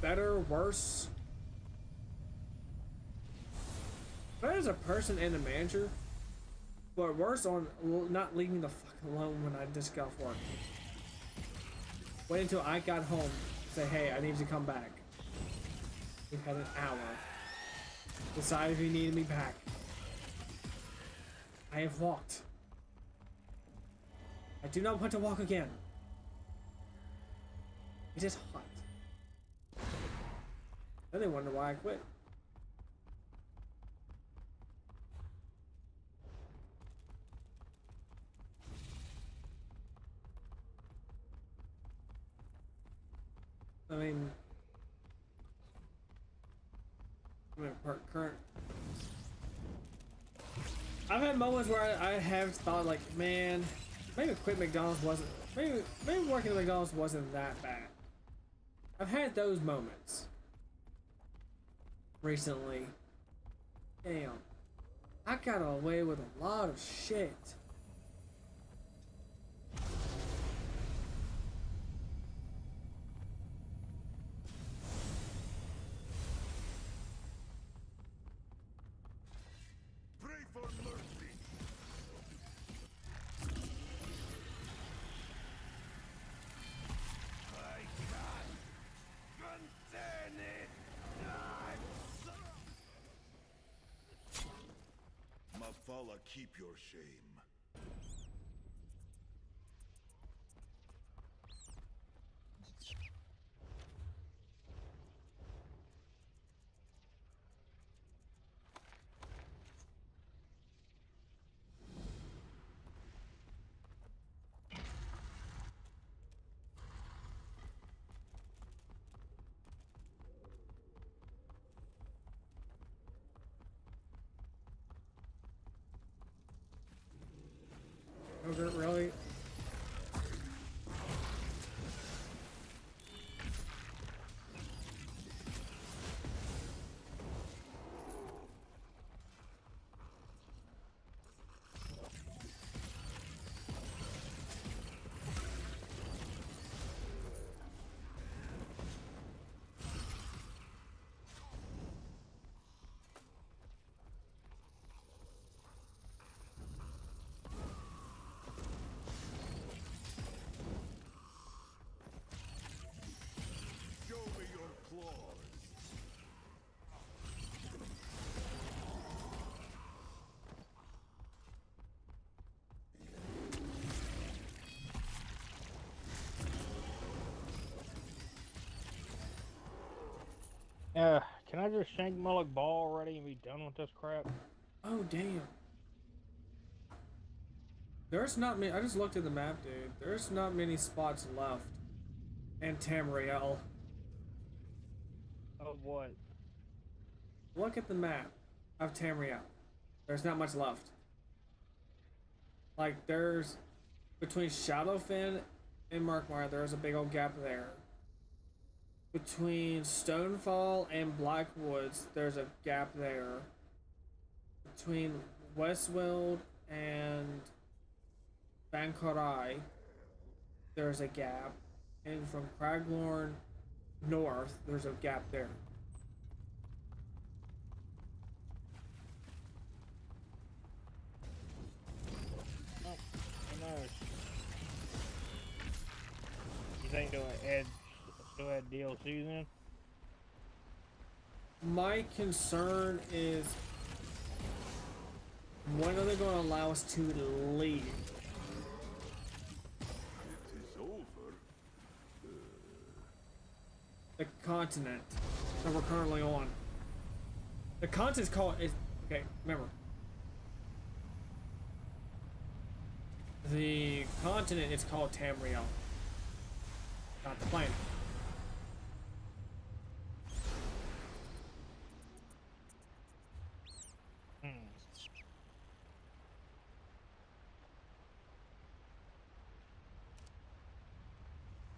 Speaker 1: better, worse. Better as a person and a manager, but worse on not leaving me the fuck alone when I just got off work. Wait until I got home. Say, hey, I need you to come back. We've had an hour. Decide if you needed me back. I have walked. I do not want to walk again. It is hot. Then they wonder why I quit. I mean, current. I've had moments where I have thought like, man, maybe quit McDonald's wasn't, maybe working at McDonald's wasn't that bad. I've had those moments recently. Damn, I got away with a lot of shit.
Speaker 2: Mafala, keep your shame.
Speaker 1: Yogurt, really?
Speaker 2: Show me your claws.
Speaker 4: Can I just shank Mullock Ball already and be done with this crap?
Speaker 1: Oh damn. There's not many. I just looked at the map, dude. There's not many spots left. And Tamriel.
Speaker 4: Of what?
Speaker 1: Look at the map of Tamriel. There's not much left. Like, there's between Shadowfen and Murkmire, there's a big old gap there. Between Stonefall and Blackwoods, there's a gap there. Between Westwild and Bankorai, there's a gap. And from Craglorn north, there's a gap there.
Speaker 4: Oh, who knows? You think they'll still add DLCs in?
Speaker 1: My concern is, when are they going to allow us to leave?
Speaker 2: It is over.
Speaker 1: The continent that we're currently on. The continent's called is okay. Remember, the continent is called Tamriel, not the planet.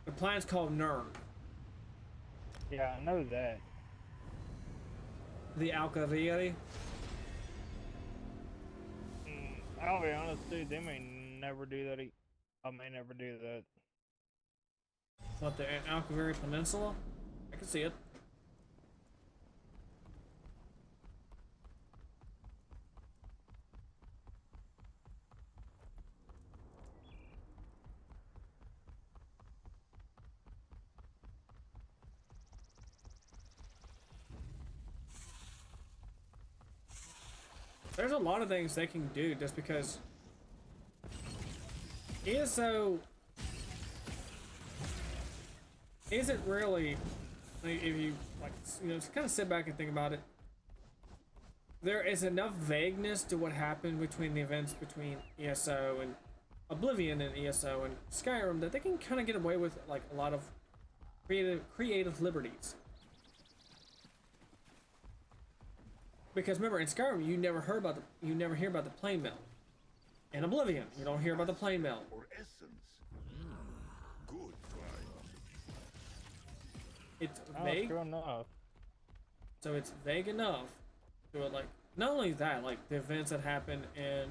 Speaker 1: The planet's called Nurn.
Speaker 4: Yeah, I know that.
Speaker 1: The Alkaviri.
Speaker 4: I'll be honest, dude. They may never do that. I may never do that.
Speaker 1: What, the Alkaviri Peninsula? I can see it. There's a lot of things they can do just because ESO isn't really, like, if you like, you know, just kind of sit back and think about it. There is enough vagueness to what happened between the events between ESO and Oblivion and ESO and Skyrim that they can kind of get away with like a lot of creative liberties. Because remember, in Skyrim, you never hear about the plane mill. In Oblivion, you don't hear about the plane mill.
Speaker 2: Or essence. Good find.
Speaker 1: It's
Speaker 4: Oh,
Speaker 1: vague,
Speaker 4: true enough.
Speaker 1: so it's vague enough to it. Like, not only that, like the events that happen in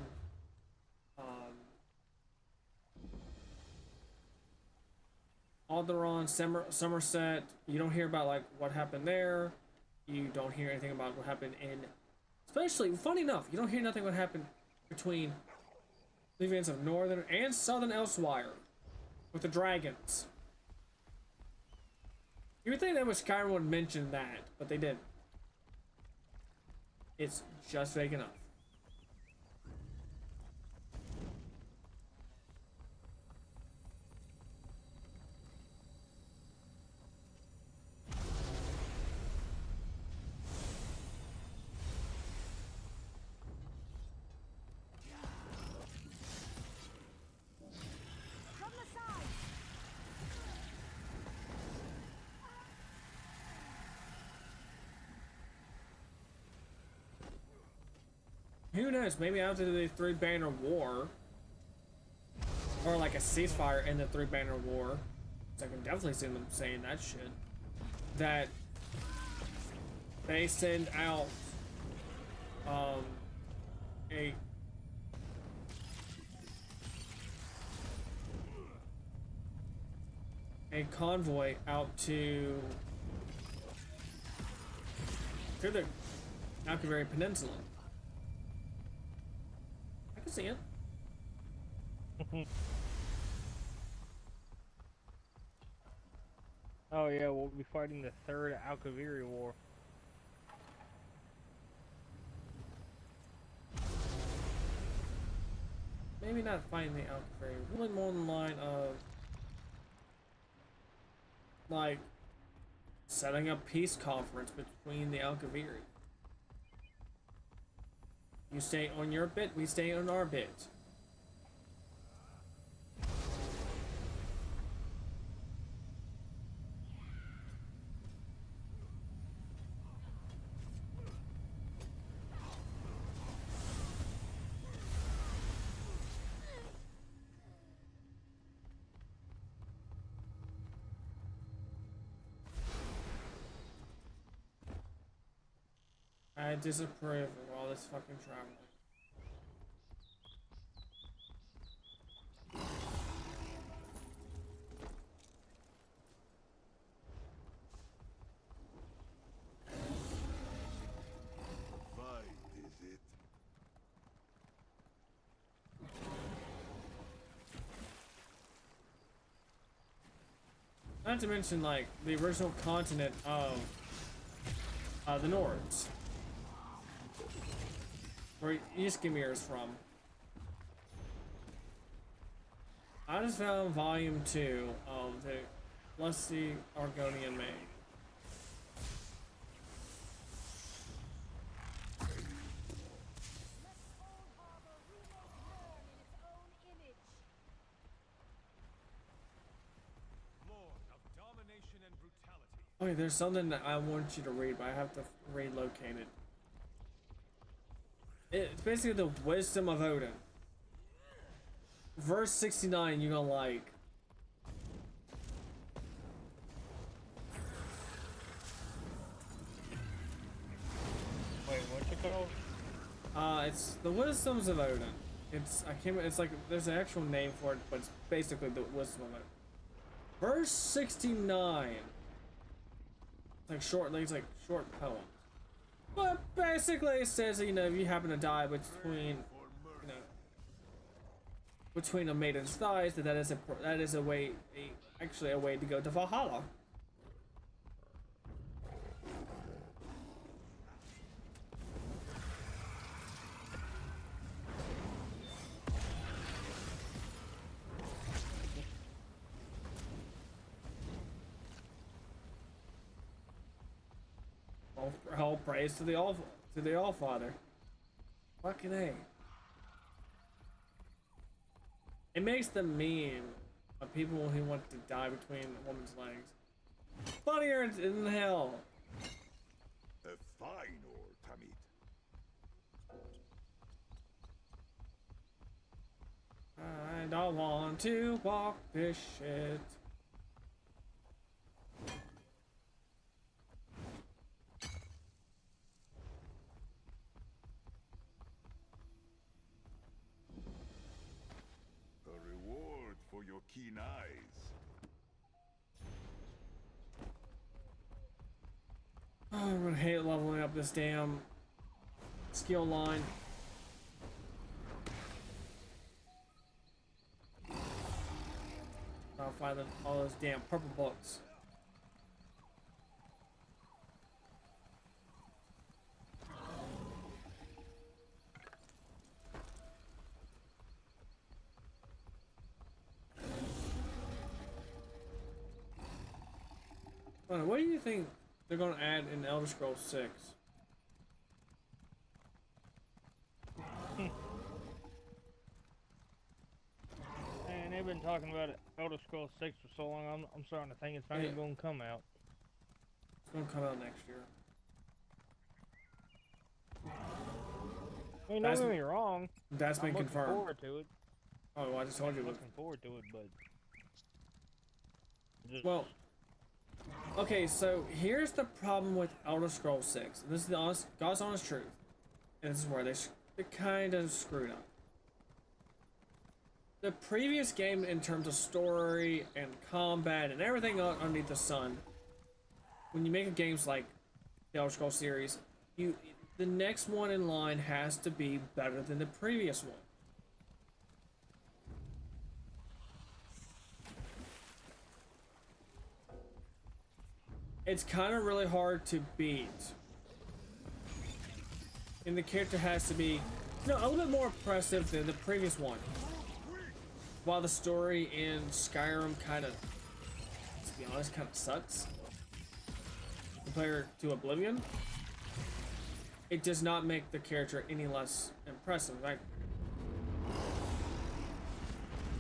Speaker 1: Alderaan, Somerset, you don't hear about like what happened there. You don't hear anything about what happened in, especially, funny enough, you don't hear nothing what happened between the events of Northern and Southern Elsewire with the dragons. You would think that was Skyrim would mention that, but they didn't. It's just vague enough.
Speaker 3: From the side!
Speaker 1: Who knows? Maybe after the Three Banner War, or like a ceasefire in the Three Banner War, 'cause I can definitely see them saying that shit. That they send out a convoy out to the Alkaviri Peninsula. I can see it.
Speaker 4: Oh yeah, we'll be fighting the third Alkaviri War.
Speaker 1: Maybe not fighting the Alkaviri. Really more in the line of like setting up peace conference between the Alkaviri. You stay on your bit, we stay on our bit. I disapprove of all this fucking traveling.
Speaker 2: Fight, is it?
Speaker 1: Not to mention, like, the original continent of the Nords, where Ysgimir is from. I just found volume 2 of the Lusty Argonian Maid. Okay, there's something that I want you to read, but I have to relocate it. It's basically the Wisdom of Odin. Verse 69, you're gonna like.
Speaker 4: Wait, what's it called?
Speaker 1: It's the Wisdoms of Odin. It's like, there's an actual name for it, but it's basically the Wisdom of Odin. Verse 69. It's like short poem. But basically it says that, you know, if you happen to die between, you know, between a maiden's thighs, that is a way, actually a way to go to Valhalla. All praise to the All-Father. Fucking A. It makes the meme of people who want to die between a woman's legs funnier in hell.
Speaker 2: A fine old Tamid.
Speaker 1: I don't want to walk this shit.
Speaker 2: For your keen eyes.
Speaker 1: Oh, I'm gonna hate leveling up this damn skill line. I'll find all those damn purple books. What do you think they're gonna add in Elder Scrolls 6?
Speaker 4: Man, they've been talking about Elder Scrolls 6 for so long, I'm starting to think it's not even going to come out.
Speaker 1: It's gonna come out next year.
Speaker 4: I mean, don't get me wrong.
Speaker 1: That's been confirmed.
Speaker 4: I'm looking forward to it.
Speaker 1: Oh, well, I just told you.
Speaker 4: I'm looking forward to it, but...
Speaker 1: Well... Okay, so here's the problem with Elder Scrolls 6. This is the God's honest truth. And this is where they kind of screwed up. The previous game, in terms of story and combat and everything underneath the sun, when you make games like the Elder Scrolls series, the next one in line has to be better than the previous one. It's kind of really hard to beat. And the character has to be, you know, a little bit more impressive than the previous one. While the story in Skyrim kind of, to be honest, kind of sucks compared to Oblivion, it does not make the character any less impressive. Like,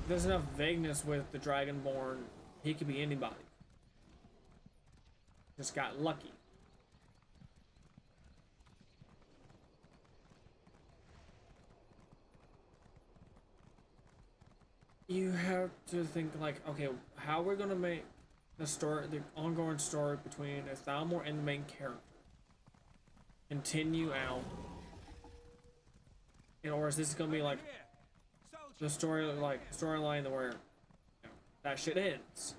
Speaker 1: there's enough vagueness with the Dragonborn. He could be anybody. Just got lucky. You have to think like, okay, how we're gonna make the story, the ongoing story between Thalmor and the main character. continue out, or is this gonna be like the storyline where that shit ends?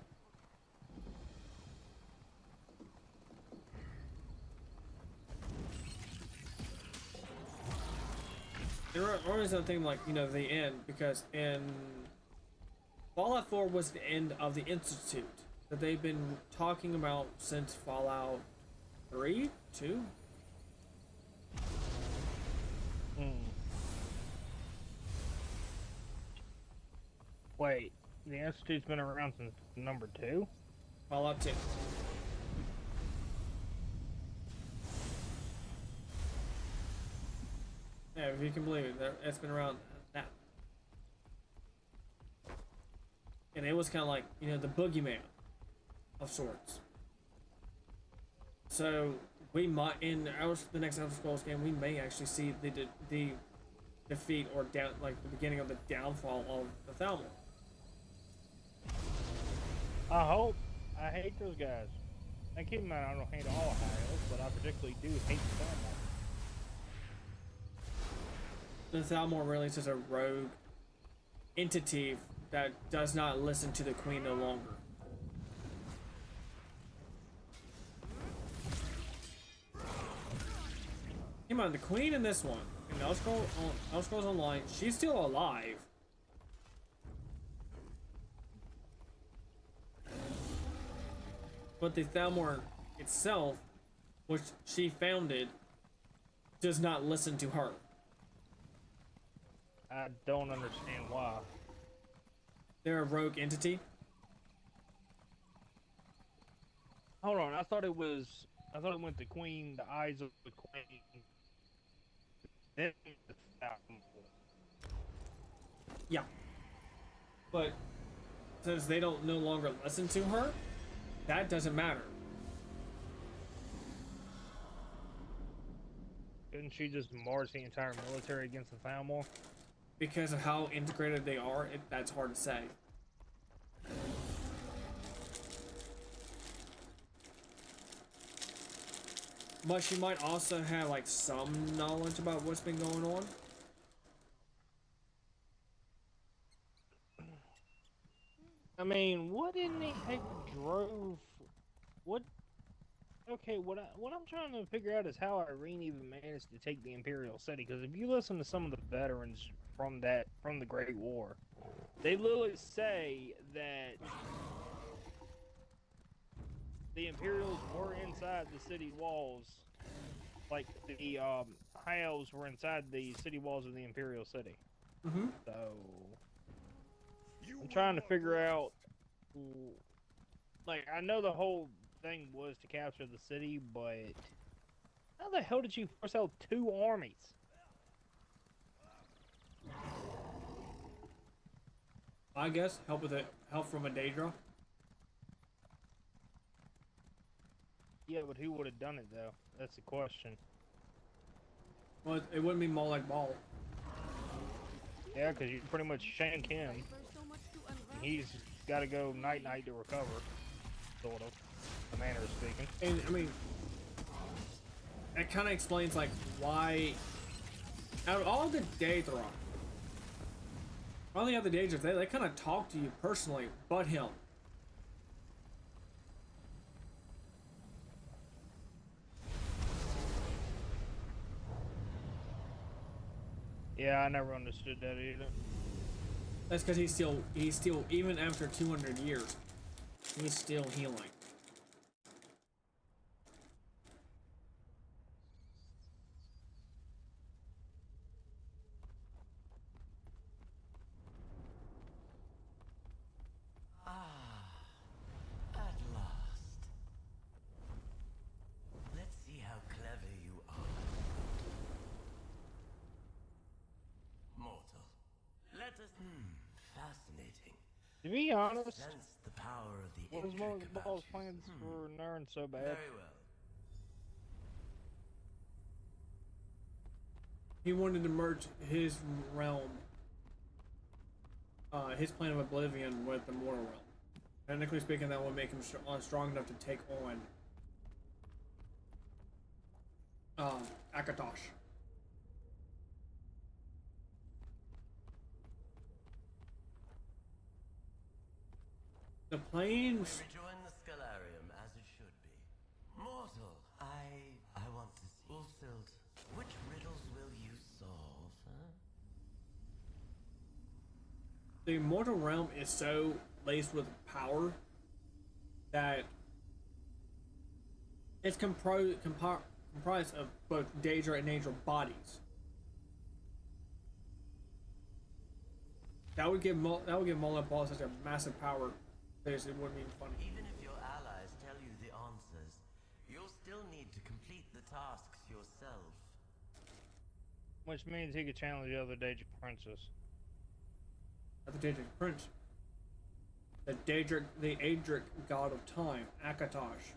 Speaker 1: There are always something like, you know, the end, because in Fallout 4 was the end of the Institute that they've been talking about since Fallout 3, 2.
Speaker 4: Wait, the Institute's been around since number 2?
Speaker 1: Fallout 2. Yeah, if you can believe it, it's been around that. And it was kind of like, you know, the boogeyman of sorts. So we might, in the next Elder Scrolls game, we may actually see the defeat or down, like the beginning of the downfall of the Thalmor.
Speaker 4: I hope. I hate those guys. And keep in mind, I don't hate all high elves, but I particularly do hate the Thalmor.
Speaker 1: The Thalmor really is just a rogue entity that does not listen to the Queen no longer. Come on, the Queen in this one, in Elder Scrolls Online, she's still alive. But the Thalmor itself, which she founded, does not listen to her.
Speaker 4: I don't understand why.
Speaker 1: They're a rogue entity.
Speaker 4: Hold on, I thought it went the Queen, the eyes of the Queen. Then the Thalmor.
Speaker 1: Yeah. But since they don't no longer listen to her, that doesn't matter.
Speaker 4: Couldn't she just march the entire military against the Thalmor?
Speaker 1: Because of how integrated they are, that's hard to say. But she might also have like some knowledge about what's been going on.
Speaker 4: I mean, what in the heck drove? What? Okay, what I'm trying to figure out is how Irene even managed to take the Imperial City. Because if you listen to some of the veterans from the Great War, they literally say that the Imperials were inside the city walls, like the High Elves were inside the city walls of the Imperial City.
Speaker 1: Mm-hmm.
Speaker 4: So I'm trying to figure out, like, I know the whole thing was to capture the city, but how the hell did you force out 2 armies?
Speaker 1: I guess help from a Daedra.
Speaker 4: Yeah, but who would have done it though? That's the question.
Speaker 1: Well, it wouldn't be Molag Bal.
Speaker 4: Yeah, because you pretty much shank him. He's got to go night-night to recover, sort of, the manner of speaking.
Speaker 1: And I mean, it kind of explains like why out of all the Daedra, all the other Daedra, they kind of talk to you personally, but him.
Speaker 4: Yeah, I never understood that either.
Speaker 1: That's because he's still even after 200 years, he's still healing.
Speaker 6: At last. Let's see how clever you are. Mortal. Let us. Fascinating.
Speaker 4: To be honest,
Speaker 6: Sense the power of the
Speaker 4: what was
Speaker 6: Indrik about
Speaker 4: Ball's
Speaker 6: you.
Speaker 4: plans for Nern so bad?
Speaker 6: Very well.
Speaker 1: He wanted to merge his realm, his plane of Oblivion with the Mortal Realm. Technically speaking, that would make him strong enough to take on Akatosh. The planes.
Speaker 6: We rejoin the Scalarium as it should be. Mortal, I want to see. Ulfsild, which riddles will you solve, huh?
Speaker 1: The immortal realm is so laced with power that it's comprised of both Daedra and Angel bodies. That would give Mola Ball such a massive power that it wouldn't be funny.
Speaker 6: Even if your allies tell you the answers, you'll still need to complete the tasks yourself.
Speaker 4: Which means he could challenge the other Daedric Princess.
Speaker 1: Not the Daedric Prince. The Adric god of time, Akatosh.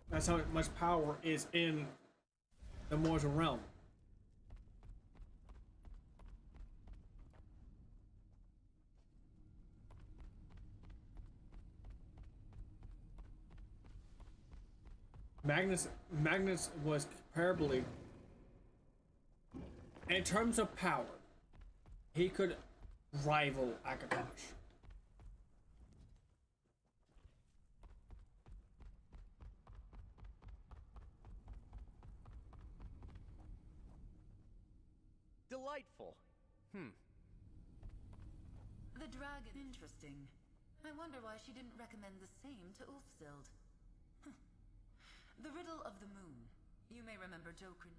Speaker 1: That's how much power is in the mortal realm. Magnus was comparably, in terms of power, he could rival Akatosh.
Speaker 7: Delightful.
Speaker 3: The dragon. Interesting. I wonder why she didn't recommend the same to Ulfsild. The riddle of the moon. You may remember Jokrin.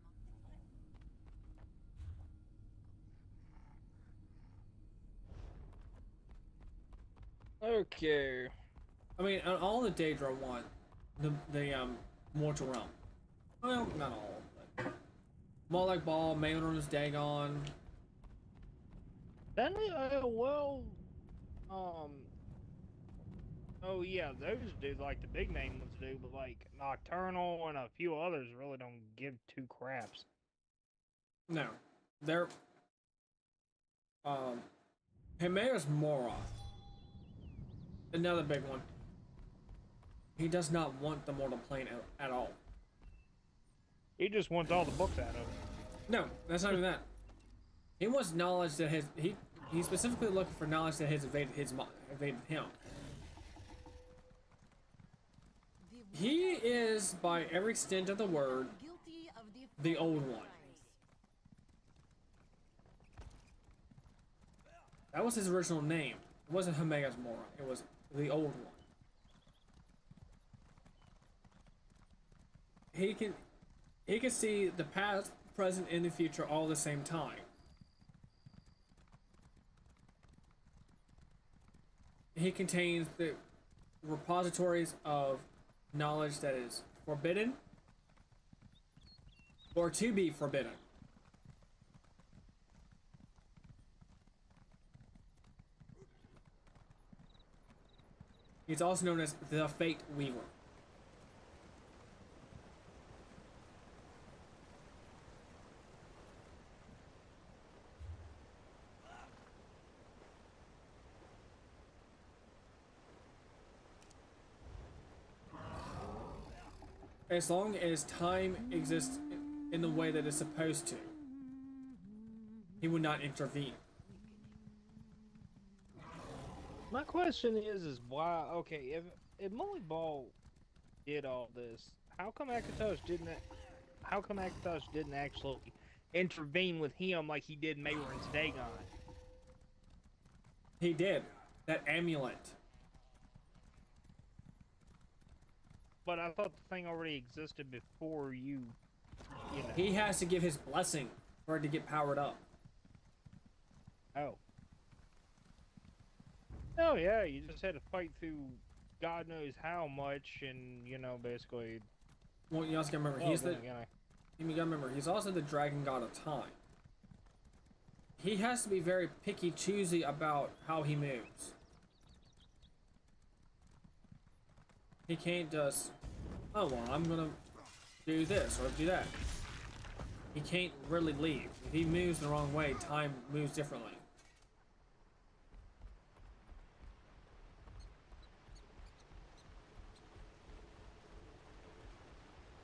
Speaker 4: Okay.
Speaker 1: I mean, all the Daedra want the mortal realm. Well, not all, but Molag Bal, Maelor's Dagon.
Speaker 4: Then oh yeah, those do, like the big name ones do, but like Nocturnal and a few others really don't give two craps.
Speaker 1: No, they're Himea's Moroth. Another big one. He does not want the mortal plane at all.
Speaker 4: He just wants all the books out of it.
Speaker 1: No, that's not even that. He wants knowledge that he's specifically looking for knowledge that has evaded him. He is, by every extent of the word, the old one. That was his original name. It wasn't Himea's Moroth. It was the old one. He can see the past, present, and the future all at the same time. He contains the repositories of knowledge that is forbidden or to be forbidden. He's also known as the Fate Weaver. As long as time exists in the way that it's supposed to, he would not intervene.
Speaker 4: My question is why? Okay, if Molag Bal did all this, how come Akatosh didn't? How come Akatosh didn't actually intervene with him like he did Maelor's Dagon?
Speaker 1: He did. That amulet.
Speaker 4: But I thought the thing already existed before you know.
Speaker 1: He has to give his blessing for it to get powered up.
Speaker 4: Oh. Oh yeah, you just had to fight through God knows how much, and you know, basically.
Speaker 1: Well, you also gotta remember he's also the dragon god of time. He has to be very picky, choosy about how he moves. He can't just, oh well, I'm gonna do this or do that. he can't really leave. If he moves the wrong way, time moves differently.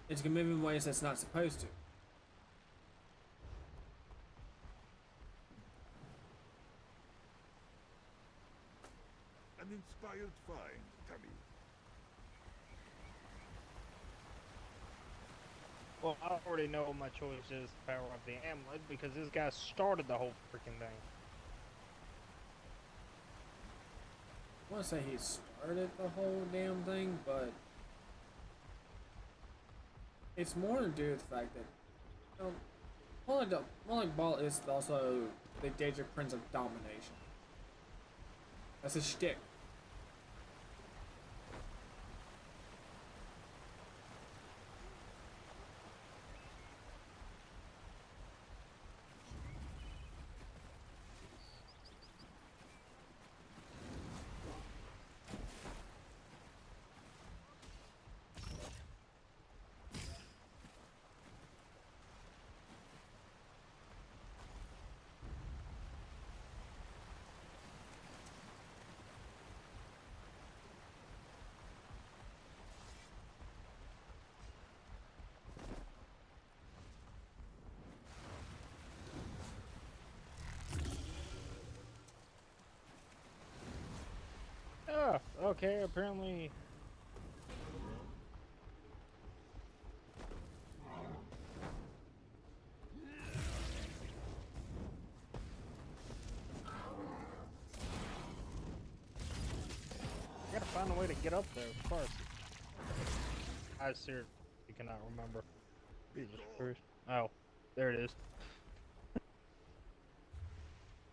Speaker 1: It's gonna move in ways that's not supposed to.
Speaker 2: An inspired find, Tamid.
Speaker 4: Well, I already know what my choice is, the power of the amulet, because this guy started the whole freaking thing.
Speaker 1: I want to say he started the whole damn thing, but it's more to do with the fact that Molag Bal is also the Daedric Prince of Domination. That's his shtick.
Speaker 4: Oh, okay, apparently. I gotta find a way to get up there, of course. I seriously cannot remember. Jesus Christ. Oh, there it is.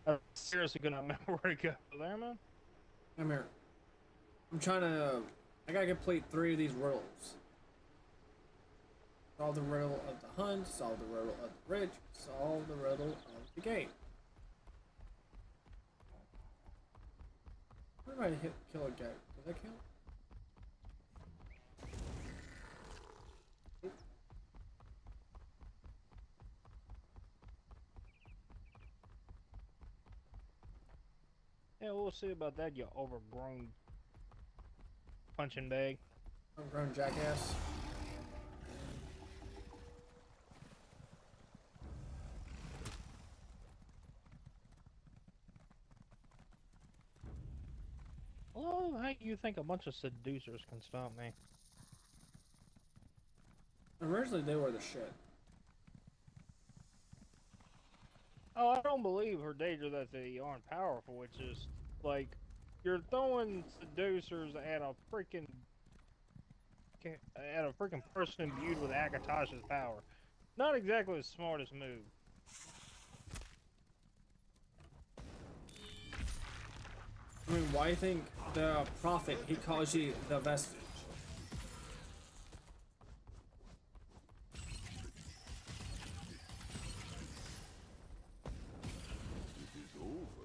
Speaker 4: I seriously cannot remember where to go. There, man?
Speaker 1: Come here. I'm trying to. I gotta complete 3 of these riddles. Solve the riddle of the hunt, solve the riddle of the bridge, solve the riddle of the gate. Where did I hit kill a goat? Does that count?
Speaker 4: Yeah, we'll see about that, you overgrown punching bag.
Speaker 1: Homegrown jackass.
Speaker 4: Well, how you think a bunch of seducers can stop me?
Speaker 1: Originally, they were the shit.
Speaker 4: Oh, I don't believe her danger that they aren't powerful. It's just like you're throwing seducers at a freaking person imbued with Akatosh's power. Not exactly the smartest move.
Speaker 1: I mean, why do you think the prophet, he calls you the vestige?
Speaker 2: It is over.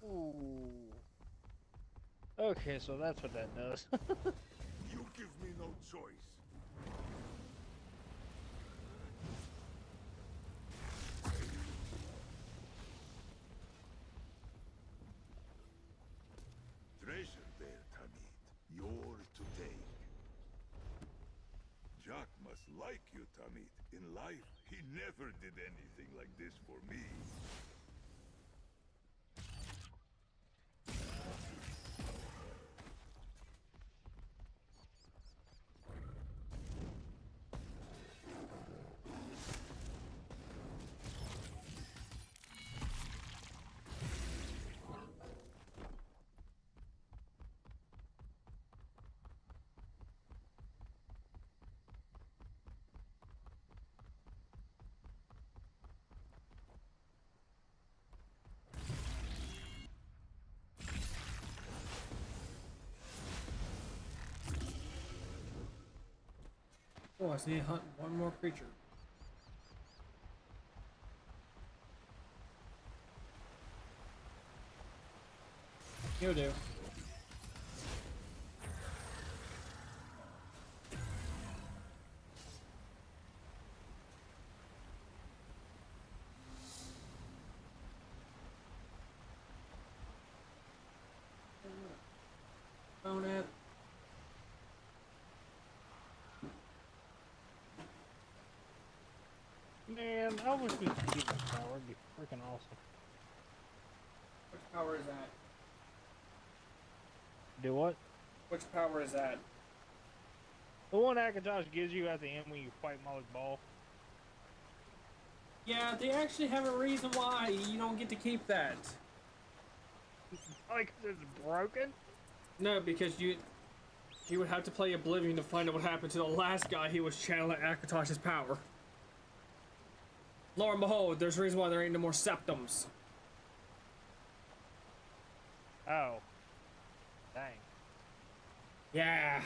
Speaker 4: Ooh. Okay, so that's what that does.
Speaker 2: You give me no choice. Treasure there, Tamid. Yours to take. Jack must like you, Tamid. In life, he never did anything like this for me.
Speaker 1: Oh, I see a hunt one more creature. You'll do. Own it.
Speaker 4: Man, I wish we could get this power. It'd be freaking awesome.
Speaker 1: Which power is that?
Speaker 4: Do what?
Speaker 1: Which power is that?
Speaker 4: The one Akatosh gives you at the end when you fight Malik Ball.
Speaker 1: Yeah, they actually have a reason why you don't get to keep that.
Speaker 4: Like, it's broken?
Speaker 1: No, because you would have to play Oblivion to find out what happened to the last guy he was channeling Akatosh's power. Lo and behold, there's a reason why there ain't no more septums.
Speaker 4: Oh. Dang.
Speaker 1: Yeah,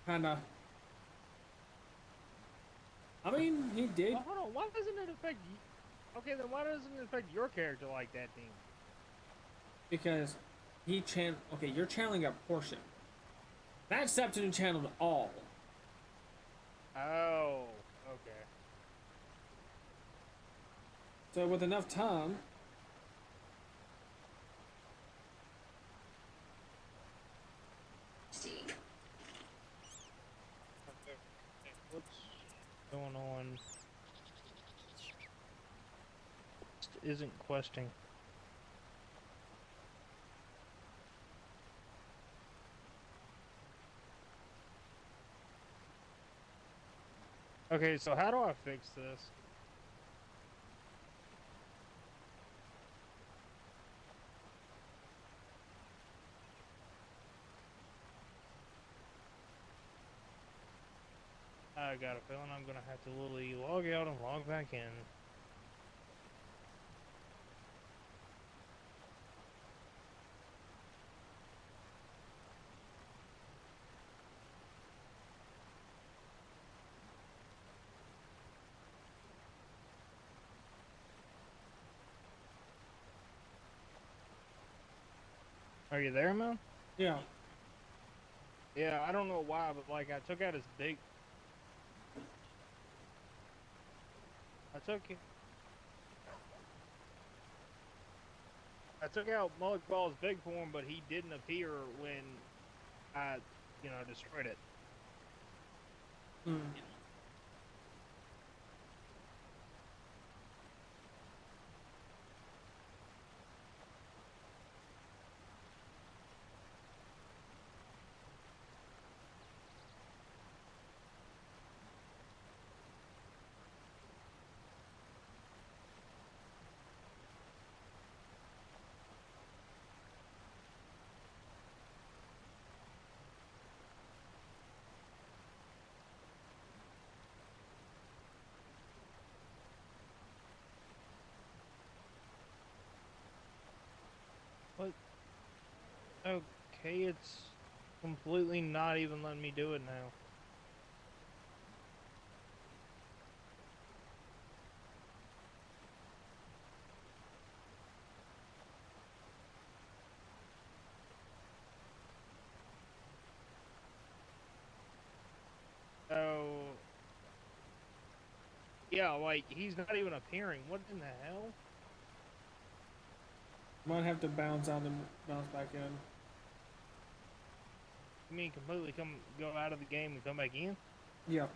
Speaker 1: kinda. I mean, he did.
Speaker 4: Well, hold on, why doesn't it affect you? Okay, then why doesn't it affect your character like that, then?
Speaker 1: Because okay, you're channeling a portion. That septum channeled all.
Speaker 4: Oh, okay.
Speaker 1: So with enough time,
Speaker 4: What's going on? Isn't questing. Okay, so how do I fix this? I got a feeling I'm gonna have to literally log out and log back in. Are you there, man?
Speaker 1: yeah.
Speaker 4: Yeah, I don't know why, but like I took out his big. I took out Malik Ball's big form, but he didn't appear when I, destroyed it.
Speaker 1: Hmm.
Speaker 4: What? Okay, it's completely not even letting me do it now. So, yeah, like, he's not even appearing. What in the hell?
Speaker 1: Might have to bounce out and bounce back in.
Speaker 4: You mean completely go out of the game and come back in?
Speaker 1: Yeah.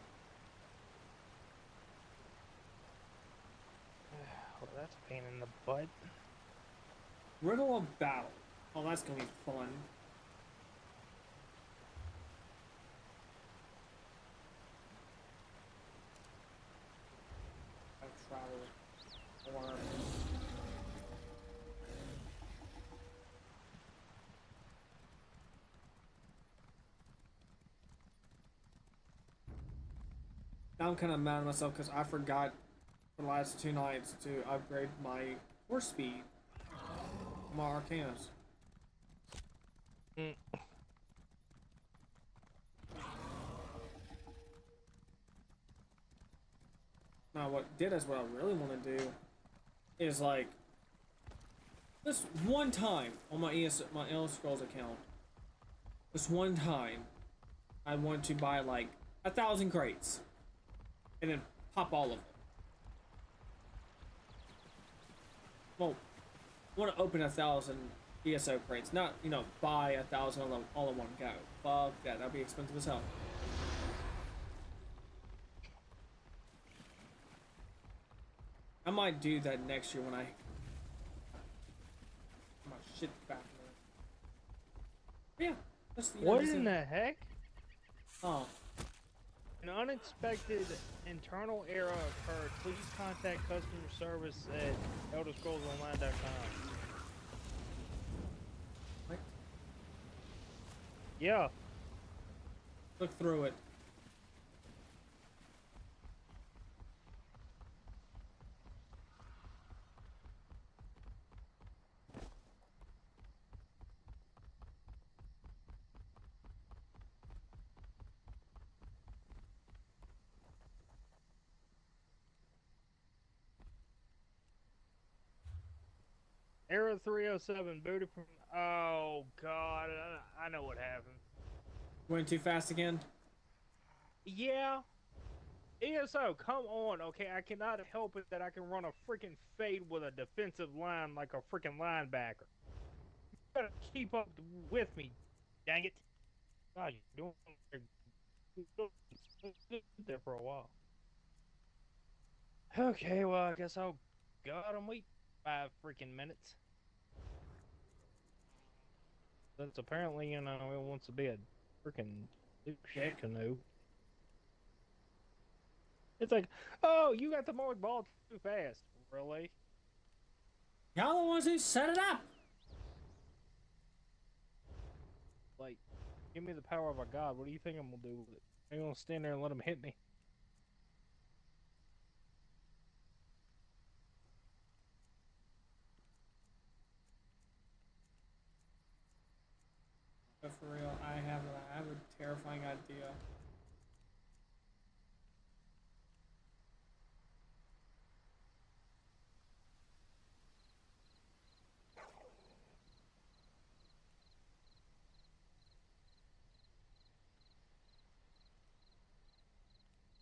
Speaker 4: Well, that's a pain in the butt.
Speaker 1: Riddle of Battle. Oh, that's gonna be fun. Travel. Or... Now I'm kind of mad at myself because I forgot for the last 2 nights to upgrade my horse speed. My Arcanas. what I really want to do is like this one time on my Elder Scrolls account. This one time, I want to buy like 1,000 crates, and then pop all of them. Well, I want to open 1,000 ESO crates, not buy 1,000 all in one go. Fuck that, that'd be expensive as hell. I might do that next year when I my shit back there. Yeah, that's the
Speaker 4: What in the heck?
Speaker 1: Oh.
Speaker 4: An unexpected internal error occurred. Please contact customer service at ElderScrollsOnline.com.
Speaker 1: What?
Speaker 4: Yeah.
Speaker 1: Look through it.
Speaker 4: Error 307 booted from. Oh god, I know what happened.
Speaker 1: Went too fast again?
Speaker 4: Yeah. ESO, come on, okay? I cannot help it that I can run a freaking fade with a defensive line like a freaking linebacker. You gotta keep up with me, dang it. God, you're doing there for a while. Okay, well, I guess I'll go out and wait 5 freaking minutes. Since apparently, it wants to be a freaking douche canoe. It's like, oh, you got the Moloch ball too fast. Really?
Speaker 1: Y'all the ones who set it up!
Speaker 4: Like, give me the power of a god. What do you think I'm gonna do with it? I'm gonna stand there and let him hit me.
Speaker 1: But for real, I have a terrifying idea.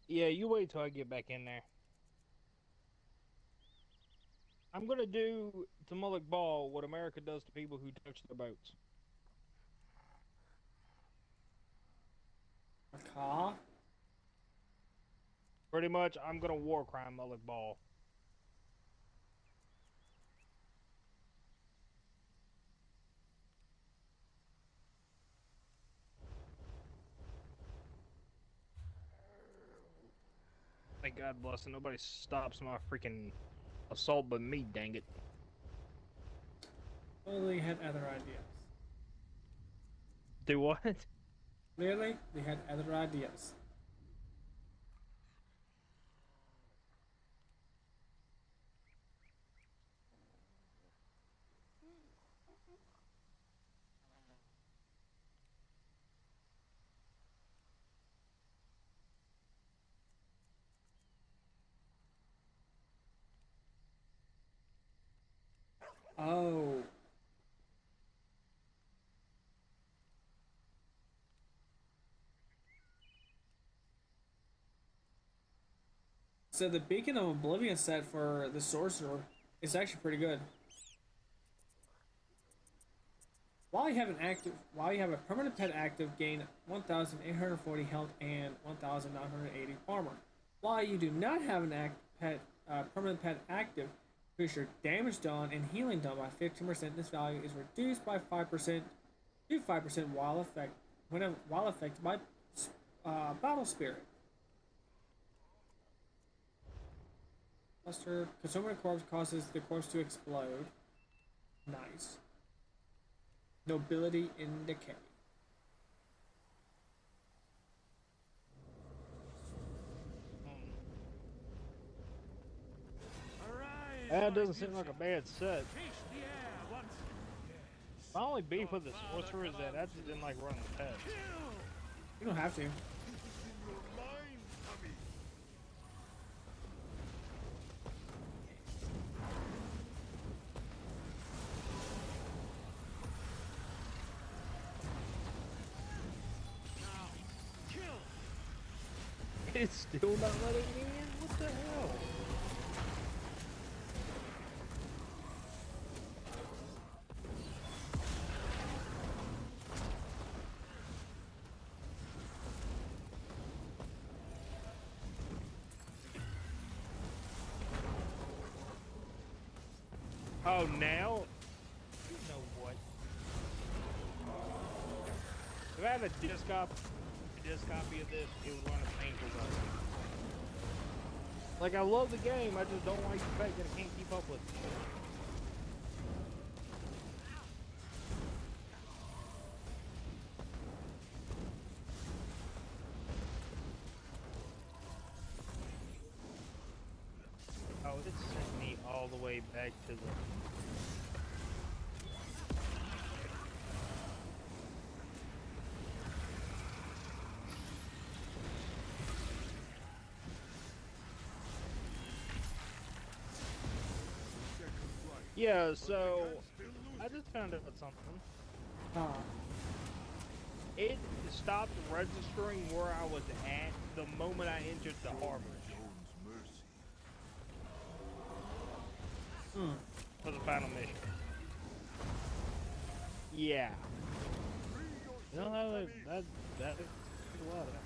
Speaker 4: Yeah, you wait till I get back in there. I'm gonna do to Moloch Ball what America does to people who touch their boats.
Speaker 1: A car?
Speaker 4: Pretty much, I'm gonna war crime Moloch Ball. Thank God bless it. Nobody stops my freaking assault but me, dang it.
Speaker 1: Clearly had other ideas.
Speaker 4: Do what?
Speaker 1: Clearly, they had other ideas. Oh. So the Beacon of Oblivion set for the Sorcerer is actually pretty good. While you have a permanent pet active, gain 1,840 health and 1,980 armor. While you do not have an permanent pet active, increase your damage done and healing done by 15%. This value is reduced by 5% to 5% while affected by Battle Spirit. Cluster consuming a corpse causes the corpse to explode. Nice. Nobility in decay.
Speaker 4: That doesn't seem like a bad set. My only beef with the sorcerer is that I just didn't like running the pets.
Speaker 1: You don't have to.
Speaker 4: It's still not letting me in? What the hell? Oh, now? You know what? If I had a disc copy of this, it would run a painful button. Like, I love the game, I just don't like the fact that I can't keep up with it. Oh, it sent me all the way back to the... Yeah, so I just found out something. It stopped registering where I was at the moment I entered the harbor. For the final mission. Yeah. You know, that is a lot of that.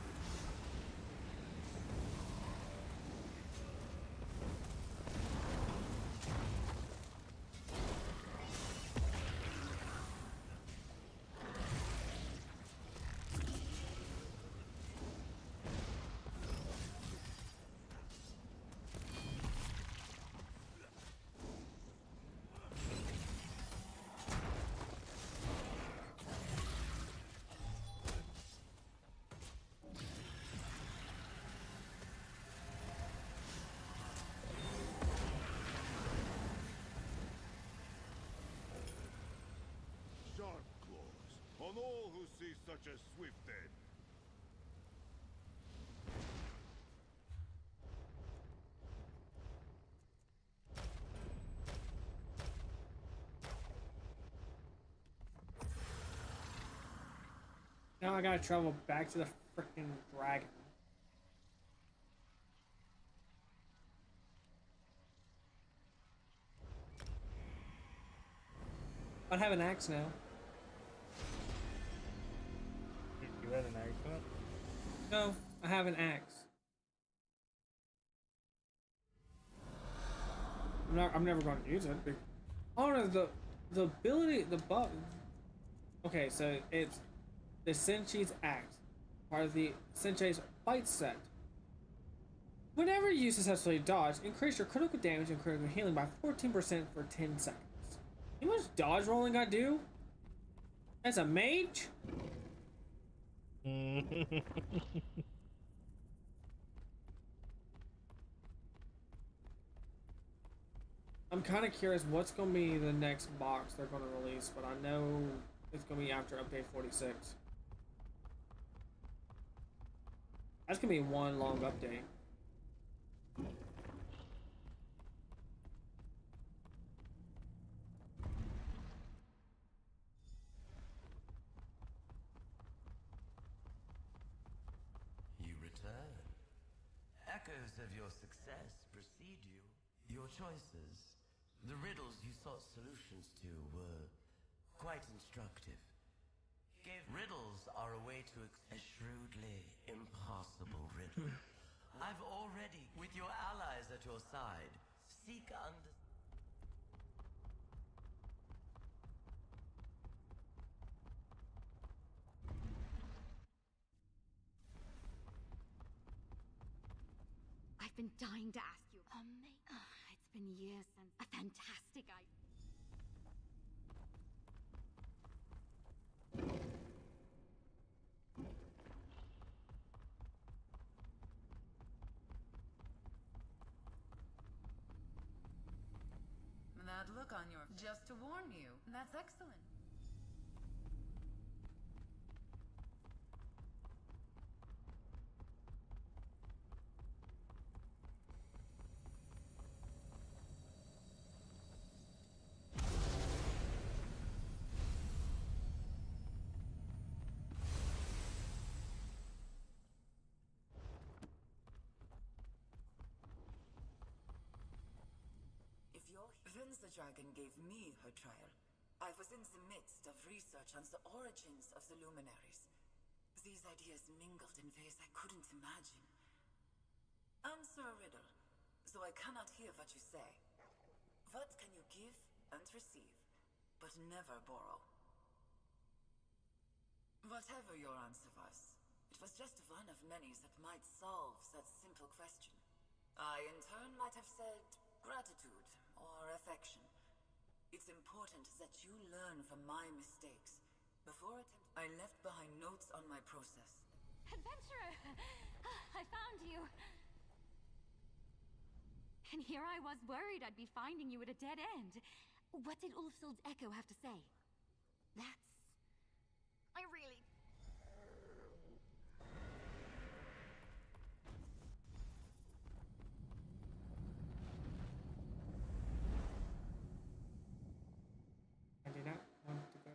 Speaker 2: Sharp claws on all who see such a swift end.
Speaker 1: Now I gotta travel back to the freaking dragon. I have an axe now.
Speaker 4: You had an accident?
Speaker 1: No, I have an axe. I'm never going to use it. Oh no, the ability, the buff. Okay, so it's the Senchi's axe, part of the Senchi's fight set. Whenever you successfully dodge, increase your critical damage and critical healing by 14% for 10 seconds. You know how much dodge rolling I do? As a mage? I'm kind of curious what's going to be the next box they're going to release, but I know it's going to be after update 46. That's going to be one long update.
Speaker 6: You return. Echoes of your success precede you. Your choices, the riddles you sought solutions to, were quite instructive. Riddles are a way to a shrewdly impossible riddle. I've already, with your allies at your side, seek under...
Speaker 10: I've been dying to ask you. It's been years since a fantastic idea.
Speaker 3: That look on your... Just to warn you. That's excellent.
Speaker 9: Since the dragon gave me her trial, I was in the midst of research on the origins of the luminaries. These ideas mingled in ways I couldn't imagine. Answer a riddle, so I cannot hear what you say. What can you give and receive, but never borrow? Whatever your answer was, it was just one of many that might solve that simple question. I, in turn, might have said gratitude or affection. It's important that you learn from my mistakes. Before I left behind notes on my process.
Speaker 10: Adventurer! I found you! And here I was worried I'd be finding you at a dead end. What did Ulfsild's echo have to say? That's... I really...
Speaker 1: I do not want to go.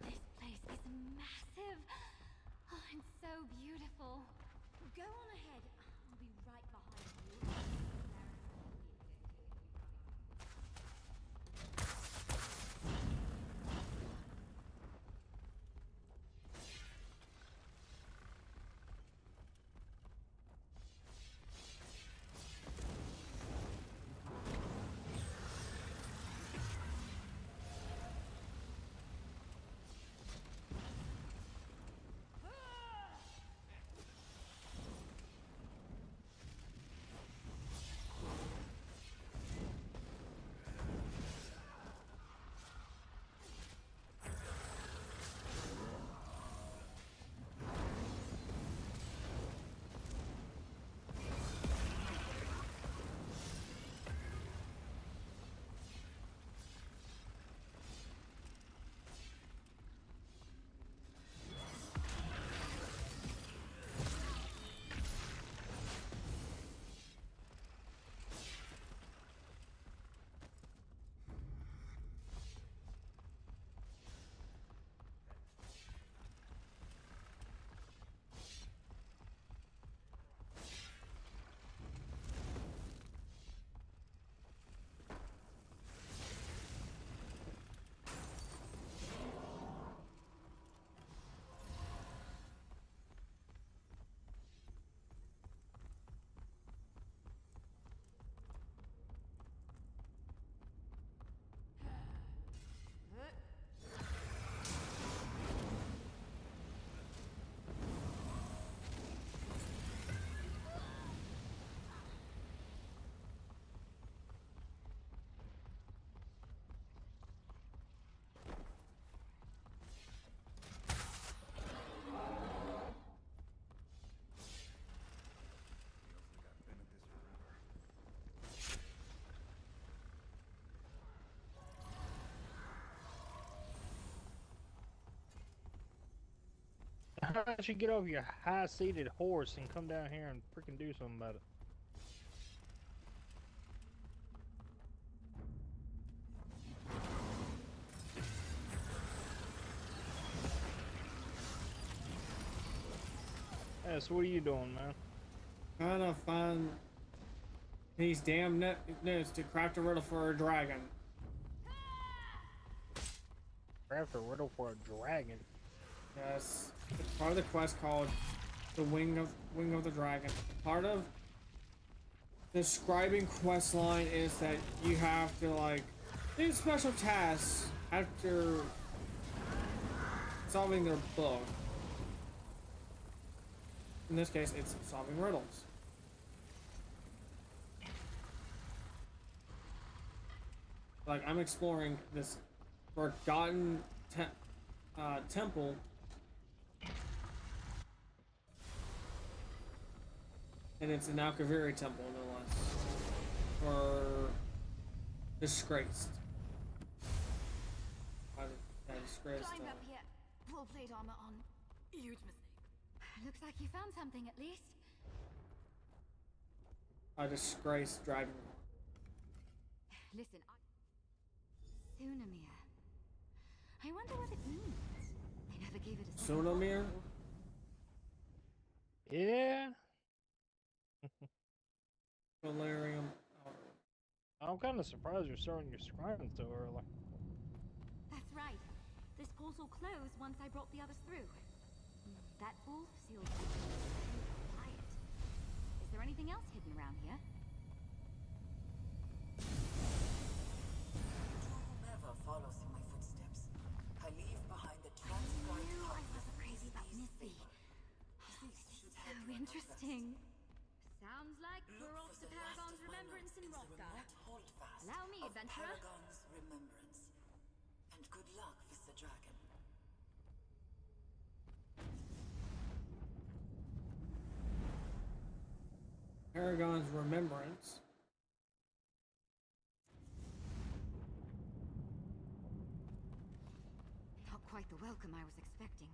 Speaker 10: This place is massive. Oh, and so beautiful. Go on ahead. I'll be right behind you.
Speaker 4: How about you get off your high-seated horse and come down here and freaking do something about it? Yeah, so what are you doing, man?
Speaker 1: Trying to find these damn notes to craft a riddle for a dragon.
Speaker 4: Craft a riddle for a dragon?
Speaker 1: Yes. It's part of the quest called the Wing of the Dragon. Part of the scribing quest line is that you have to like do special tasks after solving their book. In this case, it's solving riddles. Like I'm exploring this forgotten temple. And it's an Alkaviri temple, no less. Or disgraced. Disgraced.
Speaker 10: Climb up here. Full plate armor on. Huge mistake. Looks like you found something at least.
Speaker 1: A disgraced dragon.
Speaker 10: Listen, Sunamir. I wonder what it means. They never gave it a second
Speaker 1: Sonomir?
Speaker 10: thought.
Speaker 4: Yeah.
Speaker 1: Valerium.
Speaker 4: I'm kind of surprised you're starting your scrying so early.
Speaker 10: That's right. This portal closed once I brought the others through. That wolf sealed was very quiet. Is there anything else hidden around here?
Speaker 9: To whomever follows in my footsteps, I leave behind the transcribed
Speaker 10: I
Speaker 9: copy of
Speaker 10: wasn't crazy about
Speaker 9: Missy.
Speaker 10: Missy.
Speaker 9: This should
Speaker 10: So
Speaker 9: help you
Speaker 10: interesting. Sounds like
Speaker 9: Look
Speaker 10: we're off
Speaker 9: for
Speaker 10: to
Speaker 9: the last
Speaker 10: Paragon's
Speaker 9: of my
Speaker 10: remembrance
Speaker 9: notes
Speaker 10: in
Speaker 9: the
Speaker 10: Rothgar.
Speaker 9: remote holdfast
Speaker 10: Allow me,
Speaker 9: of
Speaker 10: adventurer.
Speaker 9: Paragon's remembrance. And good luck with the dragon.
Speaker 1: Paragon's Remembrance.
Speaker 10: Not quite the welcome I was expecting.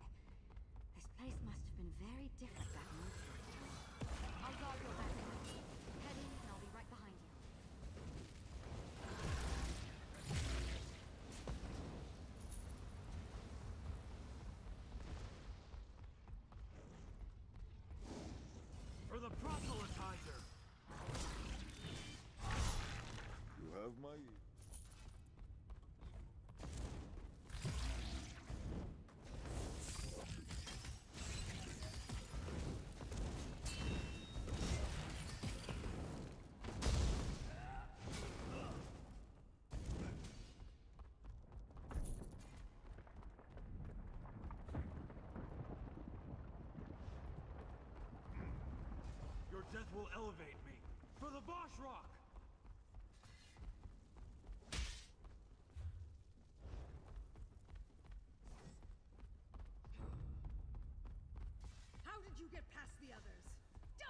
Speaker 10: This place must have been very different back in Ulfstor's time. I'll guard your back. Head in and I'll be right behind you.
Speaker 11: For the proselytizer!
Speaker 2: You have my ear.
Speaker 11: Your death will elevate me. For the Bosch Rock!
Speaker 12: How did you get past the others? Die!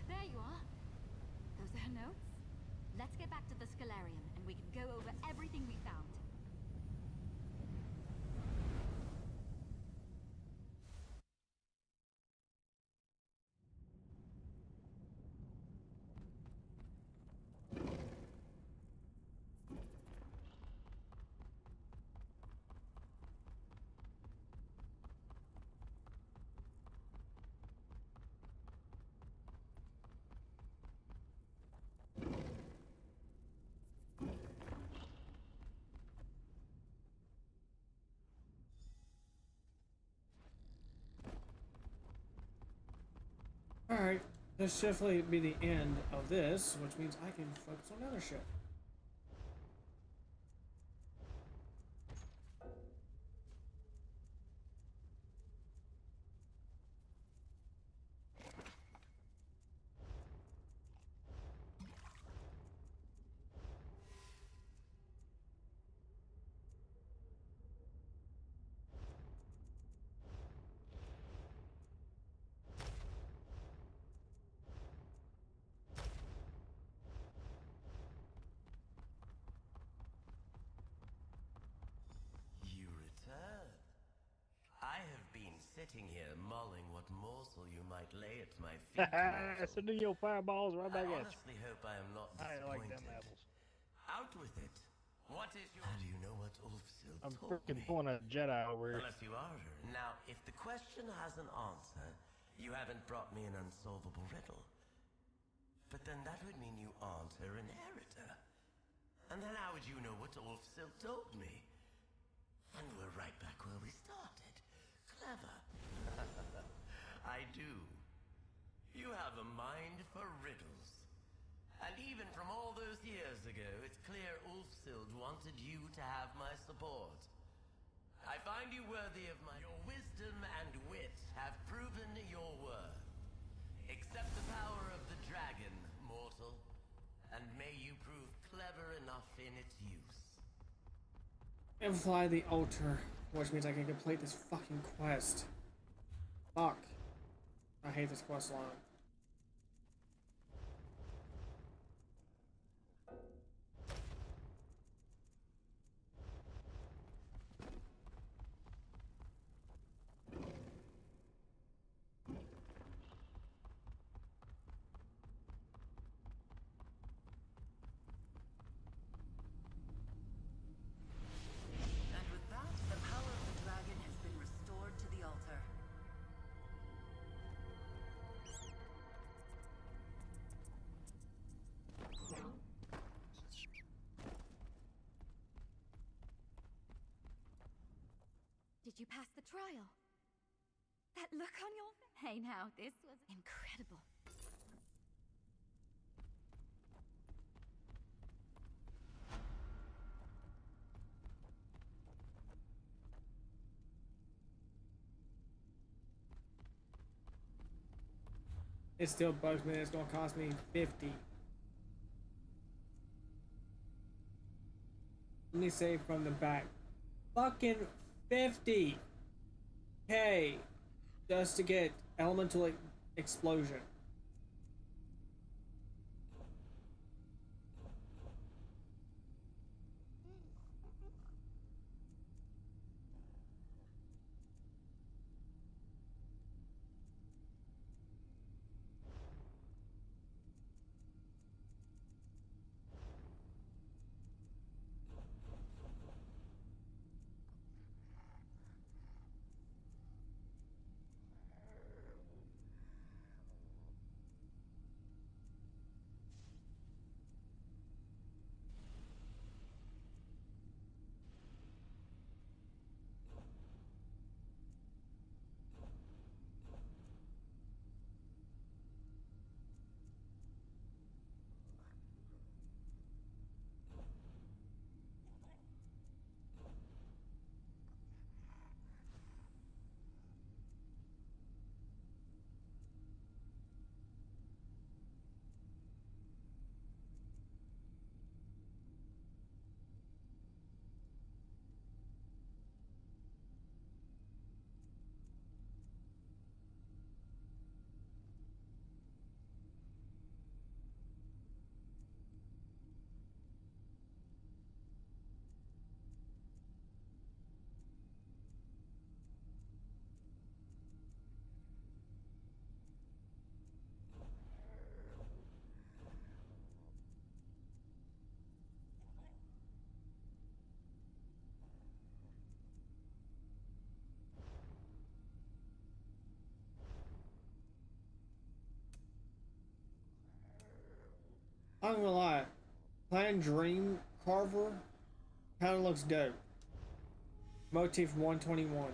Speaker 10: There you are. Those are her notes. Let's get back to the Scalarium and we can go over everything we found.
Speaker 1: Alright, this should definitely be the end of this, which means I can focus on other shit.
Speaker 6: You return. I have been sitting here mulling what morsel you might lay at my feet. mortal.
Speaker 4: So do your fireballs right
Speaker 6: I
Speaker 4: back at you.
Speaker 6: honestly hope I am not
Speaker 4: I
Speaker 6: disappointed.
Speaker 4: like them apples.
Speaker 6: Out with it. What is your... How do you know what Ulfsild
Speaker 4: I'm
Speaker 6: told
Speaker 4: freaking
Speaker 6: me?
Speaker 4: pulling a Jedi over here.
Speaker 6: Unless you are her. Now, if the question has an answer, you haven't brought me an unsolvable riddle. But then that would mean you aren't her inheritor. And then how would you know what Ulfsild told me? And we're right back where we started. Clever. I do. You have a mind for riddles. And even from all those years ago, it's clear Ulfsild wanted you to have my support. I find you worthy of my... Your wisdom and wit have proven your worth. Accept the power of the dragon, mortal. And may you prove clever enough in its use.
Speaker 1: And fly the altar, which means I can complete this fucking quest. Fuck. I hate this quest line.
Speaker 3: And with that, the power of the dragon has been restored to the altar.
Speaker 10: Did you pass the trial? That look on your face. Hey now, this was incredible.
Speaker 1: It still bugs me that it's gonna cost me 50. Let me say from the back. Fucking 50! K just to get elemental explosion. I'm gonna lie, playing Dream Carver kinda looks dope. Motif 121.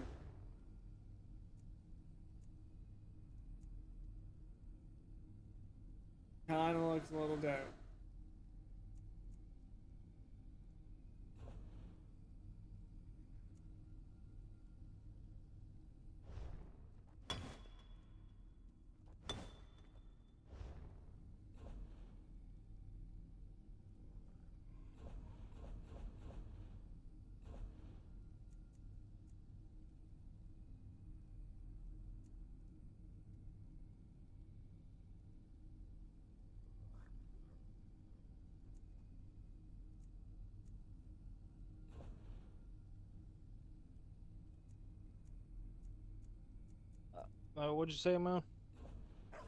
Speaker 1: Kinda looks a little dope.
Speaker 4: What'd you say, man?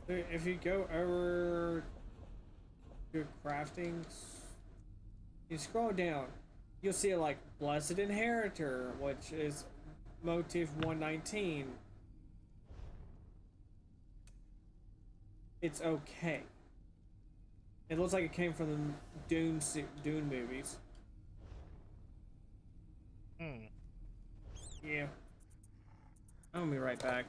Speaker 1: If you go over to crafting, you scroll down. you'll see like Blessed Inheritor, which is motif 119. It's okay. It looks like it came from the Dune movies. Yeah. I'm gonna be right back.